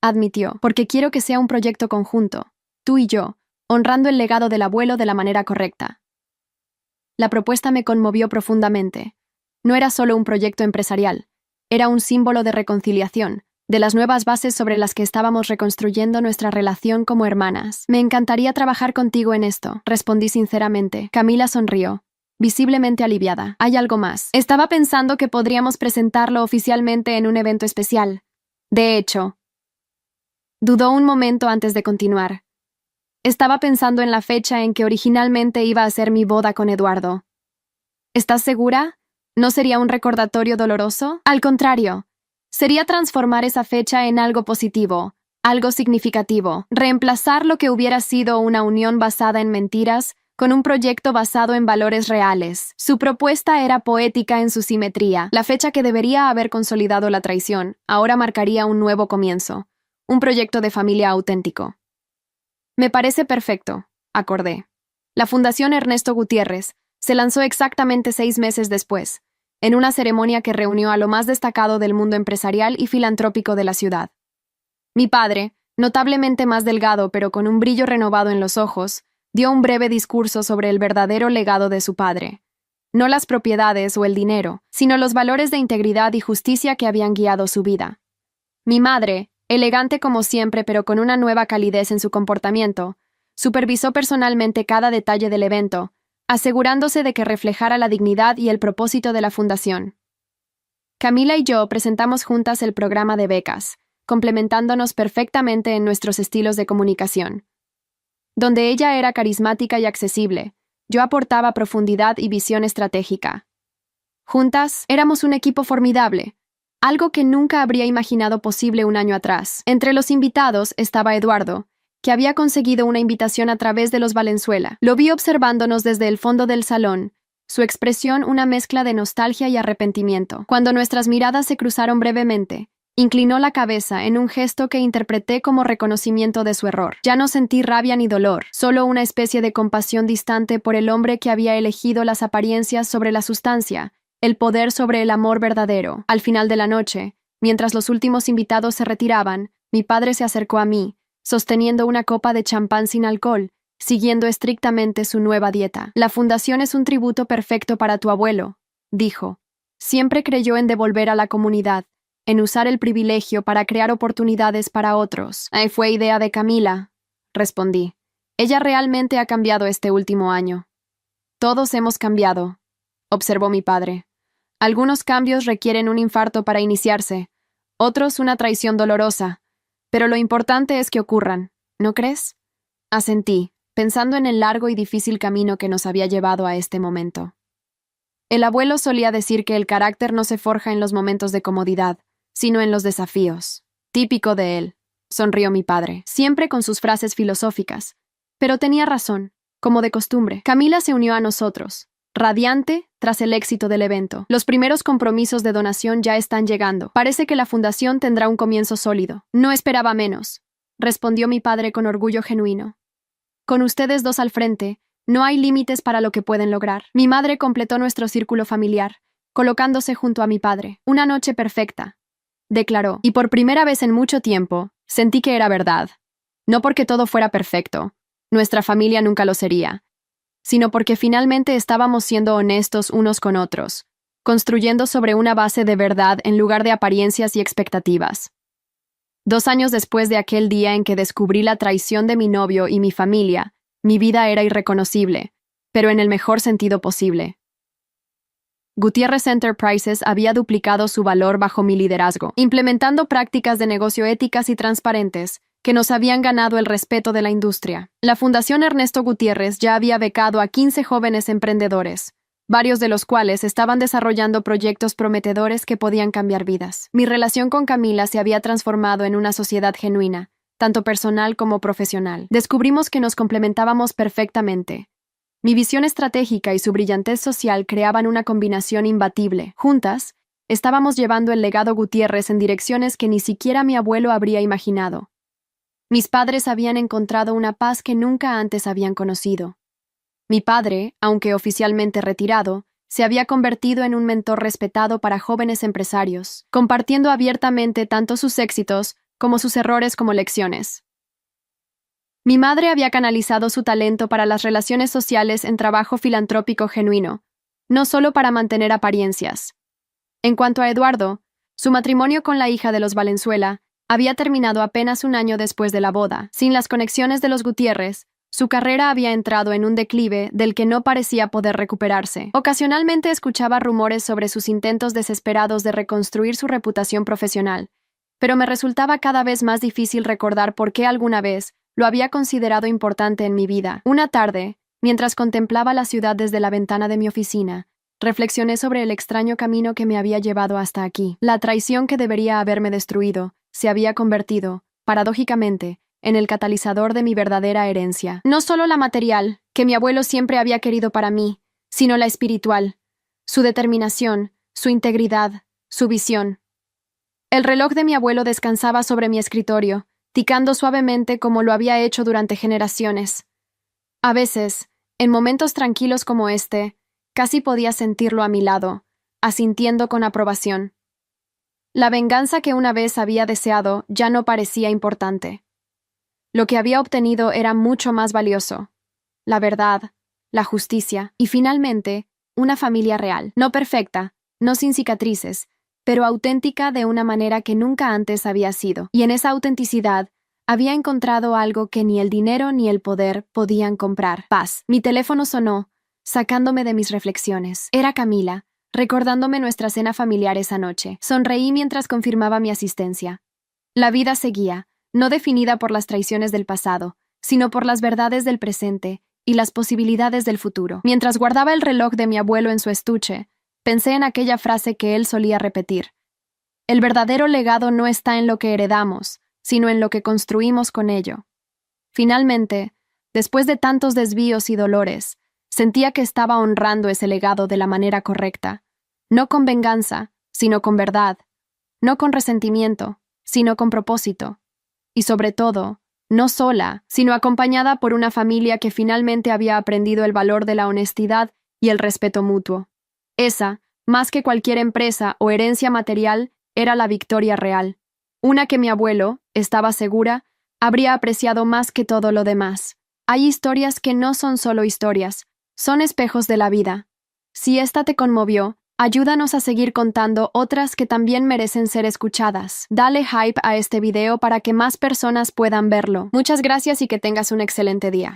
Speaker 1: admitió, porque quiero que sea un proyecto conjunto, tú y yo, honrando el legado del abuelo de la manera correcta. La propuesta me conmovió profundamente. No era solo un proyecto empresarial, era un símbolo de reconciliación, de las nuevas bases sobre las que estábamos reconstruyendo nuestra relación como hermanas. Me encantaría trabajar contigo en esto, respondí sinceramente. Camila sonrió, visiblemente aliviada. Hay algo más. Estaba pensando que podríamos presentarlo oficialmente en un evento especial. De hecho, dudó un momento antes de continuar. Estaba pensando en la fecha en que originalmente iba a ser mi boda con Eduardo. ¿Estás segura? ¿No sería un recordatorio doloroso? Al contrario, sería transformar esa fecha en algo positivo, algo significativo, reemplazar lo que hubiera sido una unión basada en mentiras con un proyecto basado en valores reales. Su propuesta era poética en su simetría. La fecha que debería haber consolidado la traición ahora marcaría un nuevo comienzo, un proyecto de familia auténtico. Me parece perfecto, acordé. La Fundación Ernesto Gutiérrez se lanzó exactamente 6 meses después, en una ceremonia que reunió a lo más destacado del mundo empresarial y filantrópico de la ciudad. Mi padre, notablemente más delgado pero con un brillo renovado en los ojos, dio un breve discurso sobre el verdadero legado de su padre. No las propiedades o el dinero, sino los valores de integridad y justicia que habían guiado su vida. Mi madre, elegante como siempre pero con una nueva calidez en su comportamiento, supervisó personalmente cada detalle del evento, asegurándose de que reflejara la dignidad y el propósito de la fundación. Camila y yo presentamos juntas el programa de becas, complementándonos perfectamente en nuestros estilos de comunicación. Donde ella era carismática y accesible, Yo aportaba profundidad y visión estratégica. Juntas, éramos un equipo formidable, algo que nunca habría imaginado posible un año atrás. Entre los invitados estaba Eduardo, que había conseguido una invitación a través de los Valenzuela. Lo vi observándonos desde el fondo del salón, su expresión una mezcla de nostalgia y arrepentimiento. Cuando nuestras miradas se cruzaron brevemente, inclinó la cabeza en un gesto que interpreté como reconocimiento de su error. Ya no sentí rabia ni dolor, solo una especie de compasión distante por el hombre que había elegido las apariencias sobre la sustancia, el poder sobre el amor verdadero. Al final de la noche, mientras los últimos invitados se retiraban, mi padre se acercó a mí, sosteniendo una copa de champán sin alcohol, siguiendo estrictamente su nueva dieta. La fundación es un tributo perfecto para tu abuelo, dijo. Siempre creyó en devolver a la comunidad, en usar el privilegio para crear oportunidades para otros. Fue idea de Camila, respondí. Ella realmente ha cambiado este último año. Todos hemos cambiado, observó mi padre. Algunos cambios requieren un infarto para iniciarse, otros una traición dolorosa, pero lo importante es que ocurran, ¿no crees? Asentí, pensando en el largo y difícil camino que nos había llevado a este momento. El abuelo solía decir que el carácter no se forja en los momentos de comodidad, sino en los desafíos. Típico de él, sonrió mi padre, siempre con sus frases filosóficas. Pero tenía razón, como de costumbre. Camila se unió a nosotros, radiante tras el éxito del evento. Los primeros compromisos de donación ya están llegando. Parece que la fundación tendrá un comienzo sólido. No esperaba menos, respondió mi padre con orgullo genuino. Con ustedes dos al frente, no hay límites para lo que pueden lograr. Mi madre completó nuestro círculo familiar, colocándose junto a mi padre. Una noche perfecta, declaró, y por primera vez en mucho tiempo, sentí que era verdad. No porque todo fuera perfecto, nuestra familia nunca lo sería, sino porque finalmente estábamos siendo honestos unos con otros, construyendo sobre una base de verdad en lugar de apariencias y expectativas. 2 años después de aquel día en que descubrí la traición de mi novio y mi familia, mi vida era irreconocible, pero en el mejor sentido posible. Gutiérrez Enterprises había duplicado su valor bajo mi liderazgo, implementando prácticas de negocio éticas y transparentes que nos habían ganado el respeto de la industria. La Fundación Ernesto Gutiérrez ya había becado a 15 jóvenes emprendedores, varios de los cuales estaban desarrollando proyectos prometedores que podían cambiar vidas. Mi relación con Camila se había transformado en una sociedad genuina, tanto personal como profesional. Descubrimos que nos complementábamos perfectamente. Mi visión estratégica y su brillantez social creaban una combinación imbatible. Juntas, estábamos llevando el legado Gutiérrez en direcciones que ni siquiera mi abuelo habría imaginado. Mis padres habían encontrado una paz que nunca antes habían conocido. Mi padre, aunque oficialmente retirado, se había convertido en un mentor respetado para jóvenes empresarios, compartiendo abiertamente tanto sus éxitos como sus errores como lecciones. Mi madre había canalizado su talento para las relaciones sociales en trabajo filantrópico genuino, no solo para mantener apariencias. En cuanto a Eduardo, su matrimonio con la hija de los Valenzuela había terminado apenas un año después de la boda. Sin las conexiones de los Gutiérrez, su carrera había entrado en un declive del que no parecía poder recuperarse. Ocasionalmente escuchaba rumores sobre sus intentos desesperados de reconstruir su reputación profesional, pero me resultaba cada vez más difícil recordar por qué alguna vez lo había considerado importante en mi vida. Una tarde, mientras contemplaba la ciudad desde la ventana de mi oficina, reflexioné sobre el extraño camino que me había llevado hasta aquí. La traición que debería haberme destruido se había convertido, paradójicamente, en el catalizador de mi verdadera herencia. No solo la material, que mi abuelo siempre había querido para mí, sino la espiritual, su determinación, su integridad, su visión. El reloj de mi abuelo descansaba sobre mi escritorio, ticando suavemente como lo había hecho durante generaciones. A veces, en momentos tranquilos como este, casi podía sentirlo a mi lado, asintiendo con aprobación. La venganza que una vez había deseado ya no parecía importante. Lo que había obtenido era mucho más valioso: la verdad, la justicia y, finalmente, una familia real, no perfecta, no sin cicatrices, pero auténtica de una manera que nunca antes había sido. Y en esa autenticidad había encontrado algo que ni el dinero ni el poder podían comprar: paz. Mi teléfono sonó, sacándome de mis reflexiones. Era Camila, recordándome nuestra cena familiar esa noche. Sonreí mientras confirmaba mi asistencia. La vida seguía, no definida por las traiciones del pasado, sino por las verdades del presente, y las posibilidades del futuro. Mientras guardaba el reloj de mi abuelo en su estuche, pensé en aquella frase que él solía repetir. El verdadero legado no está en lo que heredamos, sino en lo que construimos con ello. Finalmente, después de tantos desvíos y dolores, sentía que estaba honrando ese legado de la manera correcta, no con venganza, sino con verdad, no con resentimiento, sino con propósito, y sobre todo, no sola, sino acompañada por una familia que finalmente había aprendido el valor de la honestidad y el respeto mutuo. Esa, más que cualquier empresa o herencia material, era la victoria real, una que mi abuelo, estaba segura, habría apreciado más que todo lo demás. Hay historias que no son solo historias, son espejos de la vida. Si esta te conmovió, ayúdanos a seguir contando otras que también merecen ser escuchadas. Dale hype a este video para que más personas puedan verlo. Muchas gracias y que tengas un excelente día.